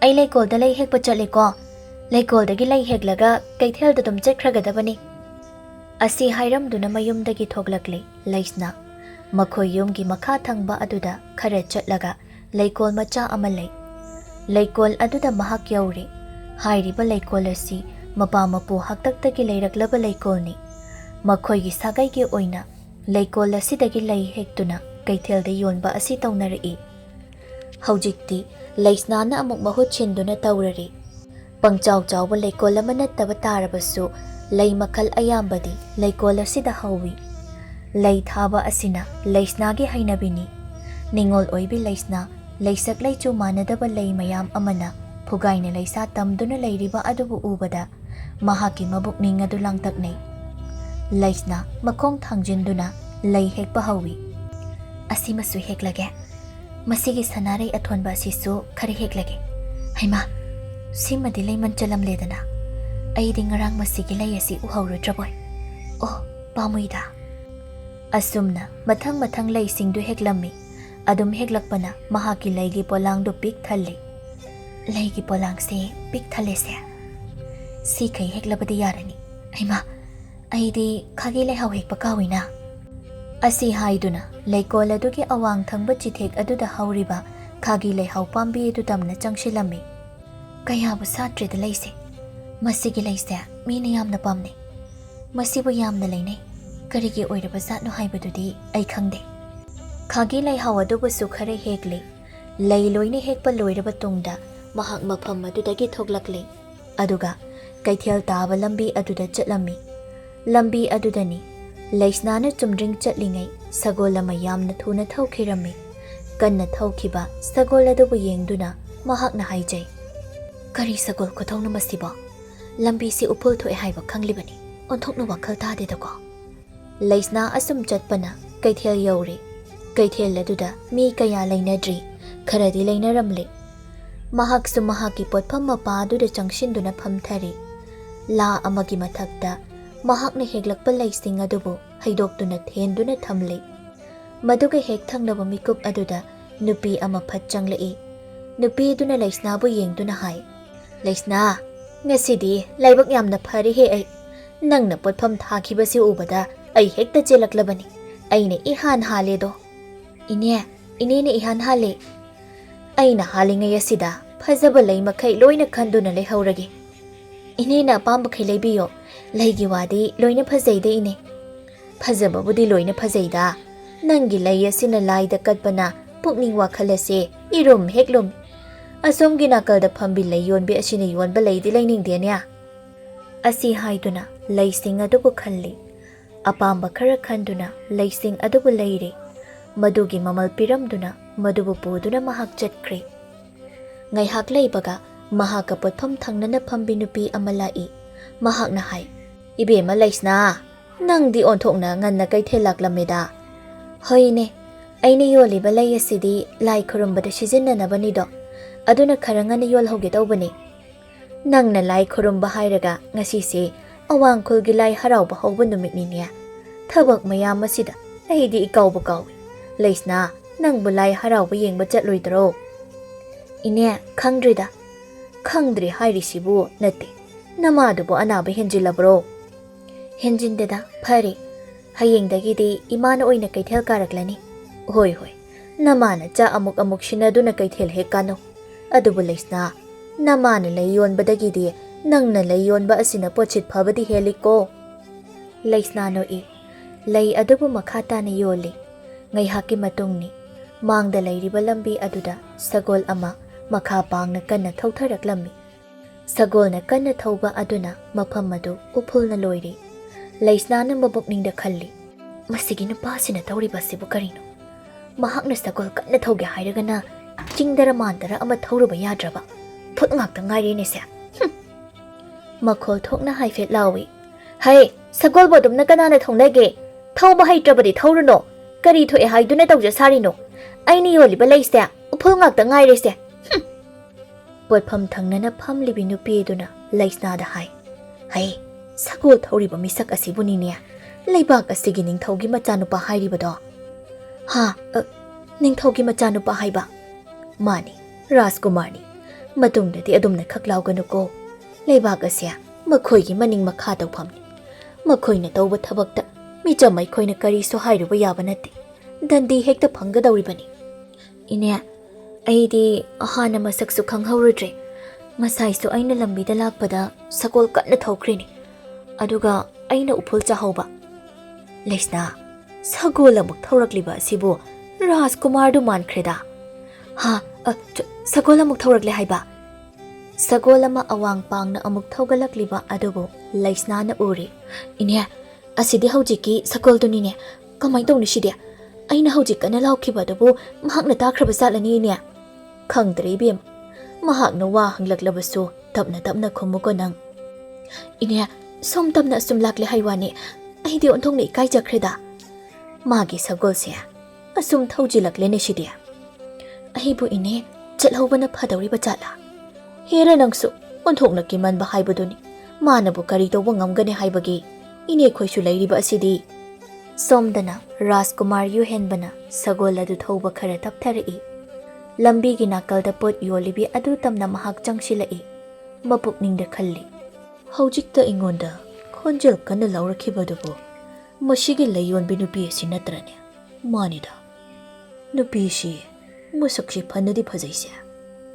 ay laikolda lay hekpa chatle ko. Laikoldagi lay heklaga kaithelda dum chakkragadabani. Asi hairamduna mayumdagi thoglakli laisna. Makhoi yumgi makha thangba aduda khara chatlaga laikol macha ama lay. Laikol aduda mahak yauri. Hairiba laikol asi mapa mapu haktaktagi layraklaba laikolni. Makhoi gi sagai gi oina laikol asidagi lay hektuna ꯀꯩꯊꯦꯜꯗ ꯌꯣꯟꯕ ꯑꯁꯤ ꯇꯧꯅꯔꯛꯏ꯫ ꯍꯧꯖꯤꯛꯇꯤ ꯂꯩꯁꯅꯥꯅ ꯑꯃꯨꯛ ꯃꯍꯨꯠ ꯁꯤꯟꯗꯨꯅ ꯇꯧꯔꯔꯤ꯫ ꯄꯪꯆꯥꯎ ꯆꯥꯎꯕ ꯂꯩꯀꯣꯜ ꯑꯃ ꯅꯠꯇꯕ ꯇꯥꯔꯕꯁꯨ ꯂꯩ ꯃꯈꯜ ꯑꯌꯥꯝꯕꯗꯤ ꯂꯩꯀꯣꯜ ꯑꯁꯤꯗ ꯍꯧꯏ꯫ ꯂꯩ ꯊꯥꯕ ꯑꯁꯤꯅ ꯂꯩꯁꯅꯥꯒꯤ ꯍꯩꯅꯕꯤꯅꯤ꯫ ꯅꯤꯡꯉꯣꯜ ꯑꯣꯏꯕꯤ ꯂꯩꯁꯅꯥ ꯂꯩꯁꯛ ꯂꯩꯆꯨ ꯃꯥꯟꯅꯗꯕ ꯂꯩ ꯃꯌꯥꯝ ꯑꯃꯅ ꯐꯨꯒꯥꯏꯅ ꯂꯩꯁꯥ ꯇꯝꯗꯨꯅ ꯂꯩꯔꯤꯕ ꯑꯗꯨꯕꯨ ꯎꯕꯗ ꯃꯍꯥꯛꯀꯤ ꯃꯕꯨꯛꯅꯤꯡ ꯑꯗꯨ ꯂꯥꯡꯇꯛꯅꯩ꯫ ꯂꯩꯁꯅꯥ ꯃꯈꯣꯡ ꯊꯥꯡꯖꯤꯟꯗꯨꯅ ꯂꯩ ꯍꯦꯛꯄ ꯍꯧꯏ꯫ ꯑꯁꯤꯃꯁꯨ ꯍꯦꯛꯂꯒꯦ, ꯃꯁꯤꯒꯤ ꯁꯅꯥꯔꯩ ꯑꯊꯣꯟꯕ ꯑꯁꯤꯁꯨ ꯈꯔ ꯍꯦꯛꯂꯒꯦ꯫ ꯍꯩꯃꯥ, ꯁꯤꯃꯗꯤ ꯂꯩꯃꯟ ꯆꯜꯂꯝꯂꯦꯗꯅ, ꯑꯩꯗꯤ ꯉꯔꯥꯡ ꯃꯁꯤꯒꯤ ꯂꯩ ꯑꯁꯤ ꯎꯍꯧꯔꯨꯗ꯭ꯔꯕꯣꯏ꯫ ꯑꯣ ꯄꯥꯝꯃꯨꯏꯗ꯫ ꯑꯁꯨꯝꯅ ꯃꯊꯪ ꯃꯊꯪ ꯂꯩꯁꯤꯡꯗꯨ ꯍꯦꯛꯂꯝꯃꯤ꯫ ꯑꯗꯨꯝ ꯍꯦꯛꯂꯛꯄꯅ ꯃꯍꯥꯛꯀꯤ ꯂꯩꯒꯤ ꯄꯣꯂꯥꯡꯗꯨ ꯄꯤꯛ ꯊꯜꯂꯤ꯫ ꯂꯩꯒꯤ ꯄꯣꯂꯥꯡꯁꯦ ꯄꯤꯛ ꯊꯜꯂꯦꯁꯦ, ꯁꯤꯈꯩ ꯍꯦꯛꯂꯕꯗꯤ ꯌꯥꯔꯅꯤ꯫ ꯍꯩꯃꯥ, ꯑꯩꯗꯤ ꯈꯥꯒꯤ ꯂꯩꯍꯥꯎ ꯍꯦꯛꯄ ꯀꯥꯎꯏꯅ꯫ ꯑꯁꯤ ꯍꯥꯏꯗꯨꯅ ꯂꯩꯀꯣꯜ ꯑꯗꯨꯒꯤ ꯑꯋꯥꯡ ꯊꯪꯕ ꯆꯤꯊꯦꯛ ꯑꯗꯨꯗ ꯍꯧꯔꯤꯕ ꯈꯥꯒꯤ ꯂꯩꯍꯥꯎ ꯄꯥꯝꯕꯤ ꯑꯗꯨ ꯇꯝꯅ ꯆꯪꯁꯤꯜꯂꯝꯃꯤ꯫ ꯀꯌꯥꯕꯨ ꯁꯥꯠꯇ꯭ꯔꯦꯗ ꯂꯩꯁꯦ, ꯃꯁꯤꯒꯤ ꯂꯩꯁꯦ ꯃꯤꯅ ꯌꯥꯝꯅ ꯄꯥꯝꯅꯩ꯫ ꯃꯁꯤꯕꯨ ꯌꯥꯝꯅ ꯂꯩꯅꯩ, ꯀꯔꯤꯒꯤ ꯑꯣꯏꯔꯕ ꯖꯥꯠꯅꯣ ꯍꯥꯏꯕꯗꯨꯗꯤ ꯑꯩ ꯈꯪꯗꯦ꯫ ꯈꯥꯒꯤ ꯂꯩꯍꯥꯎ ꯑꯗꯨꯕꯨꯁꯨ ꯈꯔ ꯍꯦꯛꯂꯤ꯫ ꯂꯩ ꯂꯣꯏꯅ ꯍꯦꯛꯄ ꯂꯣꯏꯔꯕ ꯇꯨꯡꯗ ꯃꯍꯥꯛ ꯃꯐꯝ ꯑꯗꯨꯗꯒꯤ ꯊꯣꯛꯂꯛꯂꯤ꯫ ꯑꯗꯨꯒ ꯀꯩꯊꯦꯜ ꯇꯥꯕ ꯂꯝꯕꯤ ꯑꯗꯨꯗ ꯆꯠꯂꯝꯃꯤ꯫ ꯂꯝꯕꯤ ꯑꯗꯨꯗꯅꯤ ꯂꯩꯁꯅꯥꯅ ꯆꯨꯝꯗ꯭ꯔꯤꯡ ꯆꯠꯂꯤꯉꯩ ꯁꯒꯣꯜ ꯑꯃ ꯌꯥꯝꯅ ꯊꯨꯅ ꯊꯧꯈꯤꯔꯝꯃꯤ꯫ ꯀꯟꯅ ꯊꯧꯈꯤꯕ ꯁꯒꯣꯜ ꯑꯗꯨꯕꯨ ꯌꯦꯡꯗꯨꯅ ꯃꯍꯥꯛꯅ ꯍꯥꯏꯖꯩ, ꯀꯔꯤ ꯁꯒꯣꯜ ꯈꯨꯊꯧꯅꯣ ꯃꯁꯤꯕꯣ? ꯂꯝꯕꯤꯁꯤ ꯎꯐꯨꯜ ꯊꯣꯛꯑꯦ ꯍꯥꯏꯕ ꯈꯪꯂꯤꯕꯅꯤ, ꯑꯣꯟꯊꯣꯛꯅ ꯋꯥꯈꯜ ꯇꯥꯗꯦꯗꯀꯣ꯫ ꯂꯩꯁꯅꯥ ꯑꯁꯨꯝ ꯆꯠꯄꯅ ꯀꯩꯊꯦꯜ ꯌꯧꯔꯦ꯫ ꯀꯩꯊꯦꯜ ꯑꯗꯨꯗ ꯃꯤ ꯀꯌꯥ ꯂꯩꯅꯗ꯭ꯔꯤ, ꯈꯔꯗꯤ ꯂꯩꯅꯔꯝꯂꯦ꯫ ꯃꯍꯥꯛꯁꯨ ꯃꯍꯥꯛꯀꯤ ꯄꯣꯠꯐꯝ ꯃꯄꯥ ꯑꯗꯨꯗ ꯆꯪꯁꯤꯟꯗꯨꯅ ꯐꯝꯊꯔꯤ꯫ ꯂꯥ ꯑꯃꯒꯤ ꯃꯊꯛꯇ ꯃꯍꯥꯛꯅ ꯍꯦꯛꯂꯛꯄ ꯂꯩꯁꯤꯡ ꯑꯗꯨꯕꯨ ꯍꯩꯗꯣꯛꯇꯨꯅ ꯊꯦꯟꯗꯨꯅ ꯊꯝꯂꯤ꯫ ꯃꯗꯨꯒ ꯍꯦꯛ ꯊꯪꯅꯕ ꯃꯤꯀꯨꯞ ꯑꯗꯨꯗ ꯅꯨꯄꯤ ꯑꯃ ꯐꯠ ꯆꯪꯂꯛꯏ꯫ ꯅꯨꯄꯤ ꯑꯗꯨꯅ ꯂꯩꯁꯅꯥꯕꯨ ꯌꯦꯡꯗꯨꯅ ꯍꯥꯏ, ꯂꯩꯁꯅꯥ, ꯉꯁꯤꯗꯤ ꯂꯥꯏꯕꯛ ꯌꯥꯝꯅ ꯐꯔꯦꯍꯦ ꯑꯩ꯫ ꯅꯪꯅ ꯄꯣꯠꯐꯝ ꯊꯥꯈꯤꯕꯁꯤ ꯎꯕꯗ ꯑꯩ ꯍꯦꯛꯇ ꯆꯦꯜꯂꯛꯂꯕꯅꯤ꯫ ꯑꯩꯅ ꯏꯍꯥꯟ ꯍꯥꯜꯂꯦꯗꯣ꯫ ꯏꯅꯦ, ꯏꯅꯦꯅ ꯏꯍꯥꯟ ꯍꯥꯜꯂꯦ꯫ ꯑꯩꯅ ꯍꯥꯜꯂꯤꯉꯩ ꯑꯁꯤꯗ ꯐꯖꯕ ꯂꯩ ꯃꯈꯩ ꯂꯣꯏꯅ ꯈꯟꯗꯨꯅ ꯂꯩꯍꯧꯔꯒꯦ꯫ ꯏꯅꯦꯅ ꯑꯄꯥꯝꯕꯈꯩ ꯂꯩꯕꯤꯌꯣ, ꯂꯩꯒꯤ ꯋꯥꯗꯤ ꯂꯣꯏꯅ ꯐꯖꯩꯗ ꯏꯅꯦ꯫ ꯐꯖꯕꯕꯨꯗꯤ ꯂꯣꯏꯅ ꯐꯖꯩꯗ, ꯅꯪꯒꯤ ꯂꯩ ꯑꯁꯤꯅ ꯂꯥꯏꯗ ꯀꯠꯄꯅ ꯄꯨꯛꯅꯤꯡ ꯋꯥꯈꯜ ꯑꯁꯦ ꯏꯔꯨꯝ ꯍꯦꯛ ꯂꯨꯝꯃꯤ꯫ ꯑꯁꯣꯝꯒꯤ ꯅꯥꯀꯜꯗ ꯐꯝꯕꯤ ꯂꯩ ꯌꯣꯟꯕꯤ ꯑꯁꯤꯅ ꯌꯣꯟꯕ ꯂꯩꯗꯤ ꯂꯩꯅꯤꯡꯗꯦꯅꯦ꯫ ꯑꯁꯤ ꯍꯥꯏꯗꯨꯅ ꯂꯩꯁꯤꯡ ꯑꯗꯨꯕꯨ ꯈꯜꯂꯤ꯫ ꯑꯄꯥꯝꯕ ꯈꯔ ꯈꯟꯗꯨꯅ ꯂꯩꯁꯤꯡ ꯑꯗꯨꯕꯨ ꯂꯩꯔꯤ꯫ ꯃꯗꯨꯒꯤ ꯃꯃꯜ ꯄꯤꯔꯝꯗꯨꯅ ꯃꯗꯨꯕꯨ ꯄꯨꯗꯨꯅ ꯃꯍꯥꯛ ꯆꯠꯈ꯭ꯔꯦ꯫ ꯉꯥꯏꯍꯥꯛ ꯂꯩꯕꯒ ꯃꯍꯥꯛꯀ ꯄꯣꯠꯐꯝ ꯊꯪꯅꯅ ꯐꯝꯕꯤ ꯅꯨꯄꯤ ꯑꯃ ꯂꯥꯛꯏ꯫ ꯃꯍꯥꯛꯅ ꯍꯥꯏ, ꯏꯕꯦꯝꯃ ꯂꯩꯁꯅꯥ, ꯅꯪꯗꯤ ꯑꯣꯟꯊꯣꯛꯅ ꯉꯟꯅ ꯀꯩꯊꯦꯜ ꯂꯥꯛꯂꯝꯃꯦꯗ꯫ ꯍꯣꯏꯅꯦ, ꯑꯩꯅ ꯌꯣꯜꯂꯤꯕ ꯂꯩ ꯑꯁꯤꯗꯤ ꯂꯥꯏ ꯈꯨꯔꯨꯝꯕꯗ ꯁꯤꯖꯤꯟꯅꯅꯕꯅꯤꯗꯣ, ꯑꯗꯨꯅ ꯈꯔ ꯉꯟꯅ ꯌꯣꯜꯍꯧꯒꯦ ꯇꯧꯕꯅꯤ꯫ ꯅꯪꯅ ꯂꯥꯏ ꯈꯨꯔꯨꯝꯕ ꯍꯥꯏꯔꯒ ꯉꯁꯤꯁꯦ ꯑꯋꯥꯡꯈꯨꯜꯒꯤ ꯂꯥꯏ ꯍꯔꯥꯎꯕ ꯍꯧꯕ ꯅꯨꯃꯤꯠꯅꯤꯅꯦ꯫ ꯊꯕꯛ ꯃꯌꯥꯝ ꯑꯁꯤꯗ ꯑꯩꯗꯤ ꯏꯀꯥꯎꯕ ꯀꯥꯎꯏ꯫ ꯂꯩꯁꯅꯥ, ꯅꯪꯕꯨ ꯂꯥꯏ ꯍꯔꯥꯎꯕ ꯌꯦꯡꯕ ꯆꯠꯂꯣꯏꯗ꯭ꯔꯣ? ꯏꯅꯦ, ꯈꯪꯗ꯭ꯔꯤꯗ꯫ ꯈꯪꯗ꯭ꯔꯤ ꯍꯥꯏꯔꯤꯁꯤꯕꯨ ꯅꯠꯇꯦ, ꯅꯃꯥꯗꯨꯕꯨ ꯑꯅꯥꯕ ꯍꯦꯟꯖꯤꯜꯂꯕ꯭ꯔꯣ? ꯍꯦꯟꯖꯤꯟꯗꯦꯗ, ꯐꯔꯦ꯫ ꯍꯌꯦꯡꯗꯒꯤꯗꯤ ꯏꯃꯥꯅ ꯑꯣꯏꯅ ꯀꯩꯊꯦꯜ ꯀꯥꯔꯛꯂꯅꯤ꯫ ꯍꯣꯏ ꯍꯣꯏ, ꯅꯃꯥꯅ ꯆꯥꯛ ꯑꯃꯨꯛ ꯁꯤꯟꯅꯗꯨꯅ ꯀꯩꯊꯦꯜ ꯍꯦꯛ ꯀꯥꯅꯧ꯫ ꯑꯗꯨꯕꯨ ꯂꯩꯁꯅꯥ, ꯅꯃꯥꯅ ꯂꯩ ꯌꯣꯟꯕꯗꯒꯤꯗꯤ ꯅꯪꯅ ꯂꯩ ꯌꯣꯟꯕ ꯑꯁꯤꯅ ꯄꯣꯠꯁꯤꯠ ꯐꯕꯗꯤ ꯍꯦꯜꯂꯤꯀꯣ꯫ ꯂꯩꯁꯅꯥ ꯅꯣꯛꯏ꯫ ꯂꯩ ꯑꯗꯨꯕꯨ ꯃꯈꯥ ꯇꯥꯅ ꯌꯣꯜꯂꯤ꯫ ꯉꯥꯏꯍꯥꯛꯀꯤ ꯃꯇꯨꯡꯅꯤ ꯃꯥꯡꯗ ꯂꯩꯔꯤꯕ ꯂꯝꯕꯤ ꯑꯗꯨꯗ ꯁꯒꯣꯜ ꯑꯃ ꯃꯈꯥ ꯄꯥꯡꯅ ꯀꯟꯅ ꯊꯧꯊꯔꯛꯂꯝꯃꯤ꯫ ꯁꯒꯣꯜꯅ ꯀꯟꯅ ꯊꯧꯕ ꯑꯗꯨꯅ ꯃꯐꯝ ꯑꯗꯨ ꯎꯐꯨꯜꯅ ꯂꯣꯏꯔꯤ꯫ ꯂꯩꯁꯅꯥꯅ ꯃꯕꯨꯛꯅꯤꯡꯗ ꯈꯜꯂꯤ, ꯃꯁꯤꯒꯤ ꯅꯨꯄꯥꯁꯤꯅ ꯇꯧꯔꯤꯕꯁꯤꯕꯨ ꯀꯔꯤꯅꯣ? ꯃꯍꯥꯛꯅ ꯁꯒꯣꯜ ꯀꯟꯅ ꯊꯧꯒꯦ ꯍꯥꯏꯔꯒꯅ ꯆꯤꯡꯗꯔ ꯃꯥꯟꯗꯔ ꯑꯃ ꯊꯧꯔꯨꯕ ꯌꯥꯗ꯭ꯔꯕ? ꯐꯨꯠ ꯉꯥꯛꯇ ꯉꯥꯏꯔꯦꯅꯦꯁꯦ꯫ ꯃꯈꯣꯜ ꯊꯣꯛꯅ ꯍꯥꯏꯐꯦꯠ ꯂꯥꯎꯏ, ꯍꯩ, ꯁꯒꯣꯜꯕꯨ ꯑꯗꯨꯝꯅ ꯀꯅꯥꯅ ꯊꯧꯅꯒꯦ? ꯊꯧꯕ ꯍꯩꯇ꯭ꯔꯕꯗꯤ ꯊꯧꯔꯨꯅꯣ꯫ ꯀꯔꯤ ꯊꯣꯛꯑꯦ ꯍꯥꯏꯗꯨꯅ ꯇꯧꯖ ꯁꯥꯔꯤꯅꯣ? ꯑꯩꯅ ꯌꯣꯜꯂꯤꯕ ꯂꯩꯁꯦ ꯎꯐꯨꯜ ꯉꯥꯛꯇ ꯉꯥꯏꯔꯦꯁꯦ꯫ ꯄꯣꯠꯐꯝ ꯊꯪꯅꯅ ꯐꯝꯂꯤꯕꯤ ꯅꯨꯄꯤꯗꯨꯅ ꯂꯩꯁꯅꯥꯗ ꯍꯥꯏ, ꯍꯩ, ꯁꯒꯣꯜ ꯊꯧꯔꯤꯕ ꯃꯤꯁꯛ ꯑꯁꯤꯕꯨꯅꯤꯅꯦ ꯂꯩꯕꯥꯛ ꯑꯁꯤꯒꯤ ꯅꯤꯡꯊꯧꯒꯤ ꯃꯆꯥꯅꯨꯄꯥ ꯍꯥꯏꯔꯤꯕꯗꯣ꯫ ꯍꯥ, ꯅꯤꯡꯊꯧꯒꯤ ꯃꯆꯥꯅꯨꯄꯥ ꯍꯥꯏꯕ? ꯃꯥꯅꯤ, ꯔꯥꯖꯀꯨꯃꯥꯔꯅꯤ꯫ ꯃꯇꯨꯡꯗꯗꯤ ꯑꯗꯨꯝꯅ ꯈꯛ ꯂꯥꯎꯒꯅꯨꯀꯣ꯫ ꯂꯩꯕꯥꯛ ꯑꯁꯦ ꯃꯈꯣꯏꯒꯤ ꯃꯅꯤꯡ ꯃꯈꯥ ꯇꯧꯐꯝꯅꯤ꯫ ꯃꯈꯣꯏꯅ ꯇꯧꯕ ꯊꯕꯛꯇ ꯃꯤꯆꯝ ꯑꯩꯈꯣꯏꯅ ꯀꯔꯤꯁꯨ ꯍꯥꯏꯔꯨꯕ ꯌꯥꯕ ꯅꯠꯇꯦ꯫ ꯗꯟꯗꯤ ꯍꯦꯛꯇ ꯐꯪꯒꯗꯧꯔꯤꯕꯅꯤ꯫ ꯏꯅꯦ, ꯑꯩꯗꯤ ꯍꯥꯟꯅ ꯃꯁꯛꯁꯨ ꯈꯪꯍꯧꯔꯨꯗ꯭ꯔꯦ꯫ ꯉꯁꯥꯏꯁꯨ ꯑꯩꯅ ꯂꯝꯕꯤꯗ ꯂꯥꯛꯄꯗ ꯁꯒꯣꯜ ꯀꯟꯅ ꯊꯧꯈ꯭ꯔꯤꯅꯤ, ꯑꯗꯨꯒ ꯑꯩꯅ ꯎꯐꯨꯜ ꯆꯥꯍꯧꯕ꯫ ꯂꯩꯁꯅꯥ, ꯁꯒꯣꯜ ꯑꯃꯨꯛ ꯊꯧꯔꯛꯂꯤꯕ ꯑꯁꯤꯕꯨ ꯔꯥꯖꯀꯨꯃꯥꯔꯗꯨ ꯃꯥꯟꯈ꯭ꯔꯦꯗ ꯍꯥ ꯁꯒꯣꯜ ꯑꯃꯨꯛ ꯊꯧꯔꯛꯂꯦ ꯍꯥꯏꯕ ꯁꯒꯣꯜ ꯑꯃ ꯑꯋꯥꯡ ꯄꯥꯡꯅ ꯑꯃꯨꯛ ꯊꯧꯒꯠꯂꯛꯂꯤꯕ ꯑꯗꯨꯕꯨ ꯂꯩꯁꯅꯥꯅ ꯎꯔꯤ ꯏꯅꯦ ꯑꯁꯤꯗꯤ ꯍꯧꯖꯤꯛꯀꯤ ꯁꯒꯣꯜꯗꯨꯅꯤꯅꯦ ꯀꯃꯥꯏ ꯇꯧꯅꯤ ꯁꯤꯗꯤ ꯑꯩꯅ ꯍꯧꯖꯤꯛ ꯀꯟꯅ ꯂꯥꯎꯈꯤꯕ ꯑꯗꯨꯕꯨ ꯃꯍꯥꯛꯅ ꯇꯥꯈ꯭ꯔꯕ ꯖꯥꯠꯂꯅꯤ ꯏꯅꯦ ꯈꯪꯗ꯭ꯔꯦ ꯏꯕꯦꯝ ꯃꯍꯥꯛꯅ ꯋꯥ ꯍꯪꯂꯛꯂꯕꯁꯨ ꯇꯞꯅ ꯇꯞꯅ ꯈꯨꯝꯃꯨꯀꯣ ꯅꯪ ꯏꯅꯦ ꯁꯣꯝ ꯇꯞꯅ ꯑꯁꯨꯝ ꯂꯥꯛꯂꯦ ꯍꯥꯏꯋꯥꯅꯤ ꯑꯩꯗꯤ ꯑꯣꯟꯊꯣꯛꯅ ꯏꯀꯥꯏꯖꯈ꯭ꯔꯦꯗ ꯃꯥꯒꯤ ꯁꯒꯣꯜꯁꯦ ꯑꯁꯨꯝ ꯊꯧꯖꯤꯜꯂꯛꯂꯦꯅꯦ ꯁꯤꯗꯤ ꯑꯩꯕꯨ ꯏꯅꯦ ꯆꯠꯍꯧꯕꯅ ꯐꯗꯧꯔꯤꯕ ꯖꯥꯠꯂꯥ ꯍꯦꯔ ꯅꯪꯁꯨ ꯑꯣꯟꯊꯣꯛꯅ ꯀꯤꯃꯟꯕ ꯍꯥꯏꯕꯗꯨꯅꯤ ꯃꯥꯅꯕꯨ ꯀꯔꯤ ꯇꯧꯕ ꯉꯝꯒꯅꯤ ꯍꯥꯏꯕꯒꯤ ꯏꯅꯦꯈꯣꯏꯁꯨ ꯂꯩꯔꯤꯕ ꯑꯁꯤꯗꯤ ꯁꯣꯝꯗꯅ ꯔꯥꯖꯀꯨꯃꯥꯔ ꯌꯨꯍꯦꯟꯕꯅ ꯁꯒꯣꯜ ꯑꯗꯨ ꯊꯧꯕ ꯈꯔ ꯇꯞꯊꯔꯛꯏ ꯂꯝꯕꯤꯒꯤ ꯅꯥꯀꯜꯗ ꯄꯣꯠ ꯌꯣꯜꯂꯤꯕꯤ ꯑꯗꯨ ꯇꯝꯅ ꯃꯍꯥꯛ ꯆꯪꯁꯤꯜꯂꯛꯏ ꯃꯄꯨꯛꯅꯤꯡꯗ ꯈꯜꯂꯤ ꯍꯧꯖꯤꯛꯇ ꯑꯩꯉꯣꯟꯗ ꯈꯣꯟꯖꯦꯜ ꯀꯟꯅ ꯂꯥꯎꯔꯛꯈꯤꯕꯗꯨꯕꯨ ꯃꯁꯤꯒꯤ ꯂꯩꯌꯣꯟꯕꯤ ꯅꯨꯄꯤ ꯑꯁꯤ ꯅꯠꯇ꯭ꯔꯅꯦ ꯃꯥꯅꯤꯗ ꯅꯨꯄꯤꯁꯤ ꯃꯁꯛꯁꯤ ꯐꯅꯗꯤ ꯐꯖꯩꯁꯦ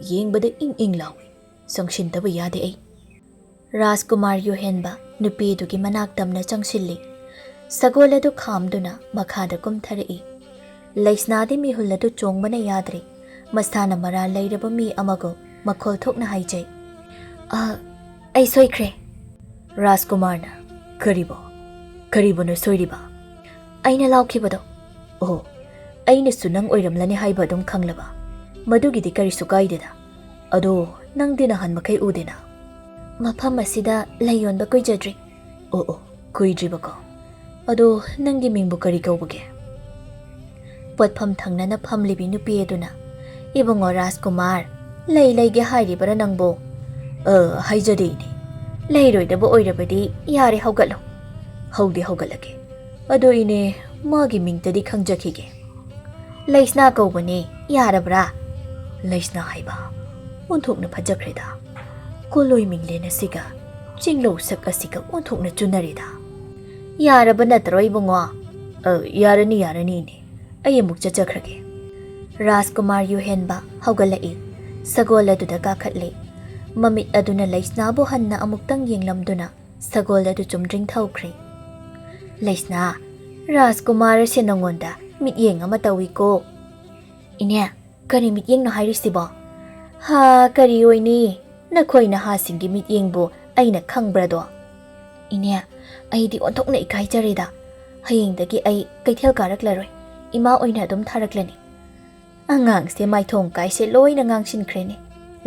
ꯌꯦꯡꯕꯗ ꯏꯪ ꯏꯪ ꯂꯥꯎꯏ ꯆꯪꯁꯤꯟꯗꯕ ꯌꯥꯗꯦ ꯑꯩ ꯔꯥꯖꯀꯨꯃꯥꯔ ꯌꯨꯍꯦꯟꯕ ꯅꯨꯄꯤꯗꯨꯒꯤ ꯃꯅꯥꯛ ꯇꯝꯅ ꯆꯪꯁꯤꯜꯂꯤ ꯁꯒꯣꯜ ꯑꯗꯨ ꯈꯥꯝꯗꯨꯅ ꯃꯈꯥꯗ ꯀꯨꯝꯊꯔꯛꯏ ꯂꯩꯁꯅꯥꯗꯤ ꯃꯤꯍꯨꯜ ꯑꯗꯨ ꯆꯣꯡꯕꯅ ꯌꯥꯗ꯭ꯔꯤ ꯃꯁꯥꯅ ꯃꯔꯥꯜ ꯂꯩꯔꯕ ꯃꯤ ꯑꯃꯒ ꯃꯈꯣꯜ ꯊꯣꯛꯅ ꯍꯥꯏꯖꯩ ꯑꯩ ꯁꯣꯏꯈ꯭ꯔꯦ ꯔꯥꯖꯀꯨꯃꯥꯔꯅ ꯀꯔꯤꯕꯨꯅꯣ ꯁꯣꯏꯔꯤꯕ ꯑꯩꯅ ꯂꯥꯎꯈꯤꯕꯗꯣ ꯑꯣ ꯑꯩꯅꯁꯨ ꯅꯪ ꯑꯣꯏꯔꯝꯂꯅꯤ ꯍꯥꯏꯕ ꯑꯗꯨꯝ ꯈꯪꯂꯕ ꯃꯗꯨꯒꯤꯗꯤ ꯀꯔꯤꯁꯨ ꯀꯥꯏꯗꯦꯗ ꯑꯗꯣ ꯅꯪꯗꯤ ꯅꯍꯥꯟ ꯃꯈꯩ ꯎꯗꯦꯅ ꯃꯐꯝ ꯑꯁꯤꯗ ꯂꯩ ꯌꯣꯟꯕ ꯀꯨꯏꯖꯗ꯭ꯔꯤ ꯑꯣ ꯀꯨꯏꯗ꯭ꯔꯤꯕꯀꯣ ꯑꯗꯣ ꯅꯪꯒꯤ ꯃꯤꯡꯕꯨ ꯀꯔꯤ ꯀꯧꯕꯒꯦ ꯄꯣꯠꯐꯝ ꯊꯪꯅꯅ ꯐꯝꯂꯤꯕꯤ ꯅꯨꯄꯤ ꯑꯗꯨꯅ ꯏꯕꯨꯡꯉꯣ ꯔꯥꯖꯀꯨꯃꯥꯔ ꯂꯩ ꯂꯩꯒꯦ ꯍꯥꯏꯔꯤꯕꯔꯥ ꯅꯪꯕꯣ ꯍꯥꯏꯖꯗꯦ ꯏꯅꯦ ꯂꯩꯔꯣꯏꯗꯕ ꯑꯣꯏꯔꯕꯗꯤ ꯌꯥꯔꯦ ꯍꯧꯒꯠꯂꯣ ꯍꯧꯒꯠꯂꯒꯦ ꯑꯗꯣ ꯏꯅꯦ ꯃꯥꯒꯤ ꯃꯤꯡꯇꯗꯤ ꯈꯪꯖꯈꯤꯒꯦ ꯂꯩꯁꯅꯥ ꯀꯧꯕꯅꯦ ꯌꯥꯔꯕ꯭ꯔꯥ ꯂꯩꯁꯅꯥ ꯍꯥꯏꯕ ꯑꯣꯟꯊꯣꯛꯅ ꯐꯖꯈ꯭ꯔꯦꯗ ꯀꯣꯂꯣꯏ ꯃꯤꯡꯂꯦꯟ ꯑꯁꯤꯒ ꯆꯤꯡꯂꯧ ꯁꯛ ꯑꯁꯤꯒ ꯑꯣꯟꯊꯣꯛꯅ ꯆꯨꯅꯔꯦꯗ ꯌꯥꯔꯕ ꯅꯠꯇ꯭ꯔꯣ ꯏꯕꯨꯡꯉꯣ ꯌꯥꯔꯅꯤ ꯏꯅꯦ ꯑꯩ ꯑꯃꯨꯛ ꯆꯠꯆꯈ꯭ꯔꯒꯦ ꯔꯥꯖꯀꯨꯃꯥꯔ ꯌꯨꯍꯦꯟꯕ ꯍꯧꯒꯠꯂꯛꯏ ꯁꯒꯣꯜ ꯑꯗꯨꯗ ꯀꯥꯈꯠꯂꯤ ꯃꯃꯤꯠ ꯑꯗꯨꯅ ꯂꯩꯁꯅꯥꯕꯨ ꯍꯟꯅ ꯑꯃꯨꯛꯇꯪ ꯌꯦꯡꯂꯝꯗꯨꯅ ꯁꯒꯣꯜ ꯑꯗꯨ ꯆꯨꯝꯗ꯭ꯔꯤꯡ ꯊꯧꯈ꯭ꯔꯦ ꯂꯩꯁꯅꯥ ꯔꯥꯖꯀꯨꯃꯥꯔ ꯑꯁꯤ ꯅꯉꯣꯟꯗ ꯃꯤꯠꯌꯦꯡ ꯑꯃ ꯇꯧꯏꯀꯣ ꯏꯅꯦ ꯀꯔꯤ ꯃꯤꯠꯌꯦꯡꯅꯣ ꯍꯥꯏꯔꯤꯁꯤꯕꯣ ꯀꯔꯤ ꯑꯣꯏꯅꯤ ꯅꯈꯣꯏ ꯅꯍꯥꯁꯤꯡꯒꯤ ꯃꯤꯠꯌꯦꯡꯕꯨ ꯑꯩꯅ ꯈꯪꯕ꯭ꯔꯗꯣ ꯏꯅꯦ ꯑꯩꯗꯤ ꯑꯣꯟꯊꯣꯛꯅ ꯏꯀꯥꯏꯖꯔꯦꯗ ꯍꯌꯦꯡꯗꯒꯤ ꯑꯩ ꯀꯩꯊꯦꯜ ꯀꯥꯔꯛꯂꯔꯣꯏ ꯏꯃꯥ ꯑꯣꯏꯅ ꯑꯗꯨꯝ ꯊꯥꯔꯛꯂꯅꯤ ꯑꯉꯥꯡꯁꯦ ꯃꯥꯏꯊꯣꯡ ꯀꯥꯏꯁꯦ ꯂꯣꯏꯅ ꯉꯥꯡꯁꯤꯟꯈ꯭ꯔꯦꯅꯦ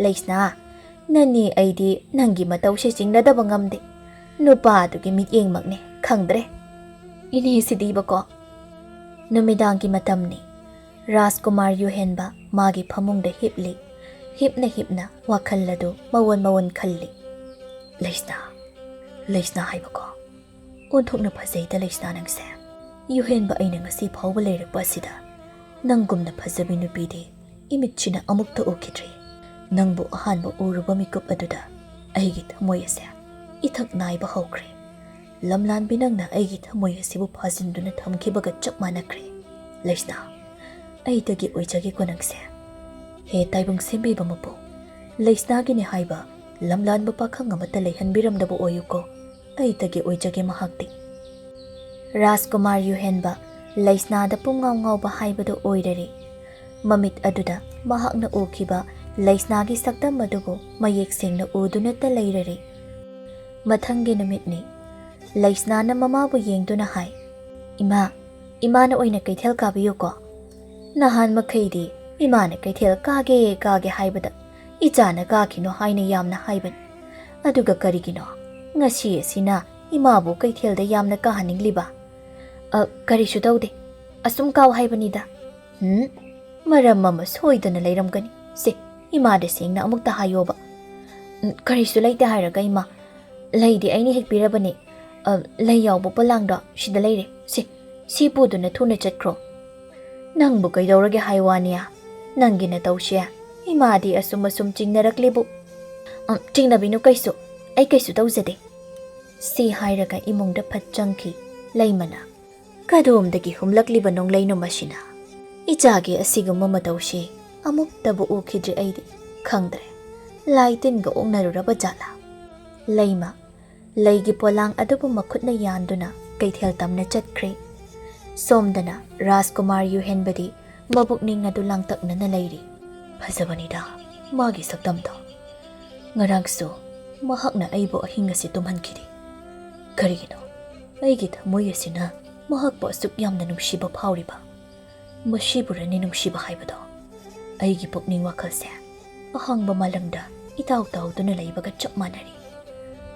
ꯂꯩꯁꯅꯥ ꯅꯅꯦ ꯑꯩꯗꯤ ꯅꯪꯒꯤ ꯃꯇꯧꯁꯦ ꯆꯤꯡꯅꯗꯕ ꯉꯝꯗꯦ ꯅꯨꯄꯥꯗꯨꯒꯤ ꯃꯤꯠꯌꯦꯡꯃꯛꯅꯦ ꯈꯪꯗ꯭ꯔꯦ ꯏꯅꯦꯁꯤꯗꯤꯕꯀꯣ ꯅꯨꯃꯤꯗꯥꯡꯒꯤ ꯃꯇꯝꯅꯤ ꯔꯥꯖꯀꯨꯃꯥꯔ ꯌꯨꯍꯦꯟꯕ ꯃꯥꯒꯤ ꯐꯃꯨꯡꯗ ꯍꯤꯞꯂꯤ ꯍꯤꯞꯅ ꯋꯥꯈꯜ ꯑꯗꯨ ꯃꯋꯣꯟ ꯈꯜꯂꯤ ꯂꯩꯁꯅꯥ ꯍꯥꯏꯕꯀꯣ ꯑꯣꯟꯊꯣꯛꯅ ꯐꯖꯩꯗ ꯂꯩꯁꯅꯥ ꯅꯪꯁꯦ ꯌꯨꯍꯦꯟꯕ ꯑꯩꯅ ꯉꯁꯤ ꯐꯥꯎꯕ ꯂꯩꯔꯛꯄ ꯑꯁꯤꯗ ꯅꯪꯒꯨꯝꯅ ꯐꯖꯕꯤ ꯅꯨꯄꯤꯗꯤ ꯏꯃꯤꯠꯁꯤꯅ ꯑꯃꯨꯛꯇ ꯎꯈꯤꯗ꯭ꯔꯤ ꯅꯪꯕꯨ ꯑꯍꯥꯟꯕ ꯎꯔꯨꯕ ꯃꯤꯀꯨꯞ ꯑꯗꯨꯗ ꯑꯩꯒꯤ ꯊꯃꯣꯏ ꯑꯁꯦ ꯏꯊꯛ ꯅꯥꯏꯕ ꯍꯧꯈ꯭ꯔꯦ ꯂꯝꯂꯥꯟꯕꯤ ꯅꯪꯅ ꯑꯩꯒꯤ ꯊꯃꯣꯏ ꯑꯁꯤꯕꯨ ꯐꯥꯖꯤꯟꯗꯨꯅ ꯊꯝꯈꯤꯕꯒ ꯆꯞ ꯃꯥꯟꯅꯈ꯭ꯔꯦ ꯂꯩꯁꯅꯥ ꯑꯩꯗꯒꯤ ꯑꯣꯏꯖꯒꯦꯀꯣ ꯅꯪꯁꯦ ꯍꯦ ꯇꯥꯏꯕꯪ ꯁꯦꯝꯕꯤꯕ ꯃꯄꯨ ꯂꯩꯁꯅꯥꯒꯤꯅꯦ ꯍꯥꯏꯕ ꯂꯝꯂꯥꯟꯕ ꯄꯥꯈꯪ ꯑꯃꯠꯇ ꯂꯩꯍꯟꯕꯤꯔꯝꯗꯕ ꯑꯣꯏꯌꯨꯀꯣ ꯑꯩꯗꯒꯤ ꯑꯣꯏꯖꯒꯦ ꯃꯍꯥꯛꯇꯤ ꯔꯥꯖꯀꯨꯃꯥꯔ ꯌꯨꯍꯦꯟꯕ ꯂꯩꯁꯅꯥꯗ ꯄꯨꯡꯉꯥꯎ ꯉꯥꯎꯕ ꯍꯥꯏꯕꯗꯨ ꯑꯣꯏꯔꯔꯤ ꯃꯃꯤꯠ ꯑꯗꯨꯗ ꯃꯍꯥꯛꯅ ꯎꯈꯤꯕ ꯂꯩꯁꯅꯥꯒꯤ ꯁꯛꯇꯝ ꯑꯗꯨꯕꯨ ꯃꯌꯦꯛ ꯁꯦꯡꯅ ꯎꯗꯨꯅꯇ ꯂꯩꯔꯔꯤ ꯃꯊꯪꯒꯤ ꯅꯨꯃꯤꯠꯅꯤ ꯂꯩꯁꯅꯥꯅ ꯃꯃꯥꯕꯨ ꯌꯦꯡꯗꯨꯅ ꯍꯥꯏ ꯏꯃꯥꯅ ꯑꯣꯏꯅ ꯀꯩꯊꯦꯜ ꯀꯥꯕꯤꯌꯨꯀꯣ ꯅꯍꯥꯟ ꯃꯈꯩꯗꯤ ꯏꯃꯥꯅ ꯀꯩꯊꯦꯜ ꯀꯥꯒꯦ ꯍꯥꯏꯕꯗ ꯏꯆꯥꯅ ꯀꯥꯈꯤꯅꯣ ꯍꯥꯏꯅ ꯌꯥꯝꯅ ꯍꯥꯏꯕꯅꯤ ꯑꯗꯨꯒ ꯀꯔꯤꯒꯤꯅꯣ ꯉꯁꯤ ꯑꯁꯤꯅ ꯏꯃꯥꯕꯨ ꯀꯩꯊꯦꯜꯗ ꯌꯥꯝꯅ ꯀꯥꯍꯟꯅꯤꯡꯂꯤꯕ ꯀꯔꯤꯁꯨ ꯇꯧꯗꯦ ꯑꯁꯨꯝ ꯀꯥꯎ ꯍꯥꯏꯕꯅꯤꯗ ꯃꯔꯝ ꯑꯃ ꯁꯣꯏꯗꯅ ꯂꯩꯔꯝꯒꯅꯤ ꯁꯦ ꯏꯃꯥꯗ ꯁꯦꯡꯅ ꯑꯃꯨꯛꯇ ꯍꯥꯏꯌꯣꯕ ꯀꯔꯤꯁꯨ ꯂꯩꯇꯦ ꯍꯥꯏꯔꯒ ꯏꯃꯥ ꯂꯩꯗꯤ ꯑꯩꯅ ꯍꯦꯛꯄꯤꯔꯕꯅꯤ ꯂꯩ ꯌꯥꯎꯕ ꯄꯣꯂꯥꯡꯗꯣ ꯁꯤꯗ ꯂꯩꯔꯦ ꯁꯤ ꯄꯨꯗꯨꯅ ꯊꯨꯅ ꯆꯠꯈ꯭ꯔꯣ ꯅꯪꯕꯨ ꯀꯩꯗꯧꯔꯒꯦ ꯍꯥꯏ ꯋꯥꯅꯤ ꯅꯪꯒꯤ ꯅꯇꯧꯁꯦ ꯏꯃꯥꯗꯤ ꯑꯁꯨꯝ ꯆꯤꯡꯅꯔꯛꯂꯤꯕꯨ ꯆꯤꯡꯅꯕꯤꯅꯨ ꯑꯩ ꯀꯩꯁꯨ ꯇꯧꯖꯗꯦ ꯁꯤ ꯍꯥꯏꯔꯒ ꯏꯃꯨꯡꯗ ꯐꯠ ꯆꯪꯈꯤ ꯂꯩꯃꯅ ꯀꯗꯣꯝꯗꯒꯤ ꯍꯨꯝꯂꯛꯂꯤꯕ ꯅꯣꯡꯂꯩꯅꯣ ꯃꯁꯤꯅ ꯏꯆꯥꯒꯤ ꯑꯁꯤꯒꯨꯝꯕ ꯃꯇꯧꯁꯤ ꯑꯃꯨꯛꯇꯕꯨ ꯎꯈꯤꯗ꯭ꯔꯤ ꯑꯩꯗꯤ ꯈꯪꯗ꯭ꯔꯦ ꯂꯥꯏ ꯇꯤꯟꯒ ꯑꯣꯛꯅꯔꯨꯔꯕ ꯖꯥꯠꯂꯥ ꯂꯩꯃ ꯂꯩꯒꯤ ꯄꯣꯂꯥꯡ ꯑꯗꯨꯕꯨ ꯃꯈꯨꯠꯅ ꯌꯥꯟꯗꯨꯅ ꯀꯩꯊꯦꯜ ꯇꯝꯅ ꯆꯠꯈ꯭ꯔꯦ ꯁꯣꯝꯗꯅ ꯔꯥꯖꯀꯨꯃꯥꯔ ꯌꯨꯍꯦꯟꯕꯗꯤ Mabukning adu langtaknana layri. Fajabanida magi saktamdo. Ngarangso mahakna aibo ahinga si tumhankiri. Karigino aigi thamoy asina mahakpo asuk yamna nungsiba phawriba. Mashiburani nungsiba haibado. Aigi pukning wakhalse ahangba malangda itaw tawduna laybaga chap manari.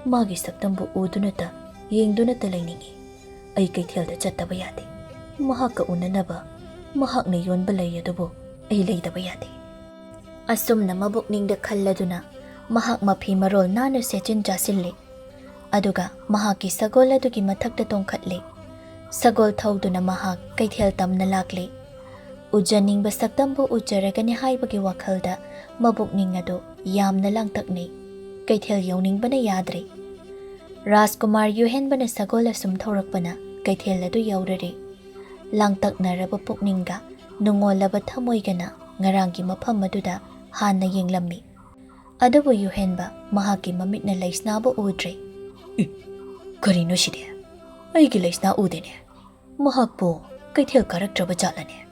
Magi saktambu udunata yengdunata layningi. Ai kaithelda chattaba yade. Mahakka unanaba mahakna yonba layadubo ai laydaba yade. Asumna mabukningda khalladuna mahak mafi marol nana sechin jasille. Aduga mahaki sagol adugi mathakta tongkhatle. Sagol thawduna mahak kaithel tamna lakle. Ujaningba saktambu ujaragani haibagi wakhalda mabukning adu yamna langtakne. Kaithel yawningbana yadre. Rajkumar yuhenbana sagol asum thawrakpana kaithel adu yawrare. Langtaknaraba pukningga nungolaba thamoygana ngarangi mafam aduda hana yenglammi. Adubu yuhenba mahaki mamitna laisnaba udre. Karino shide? Aigi laisna udene. Mahakpo kaithel karaktraba jatlane.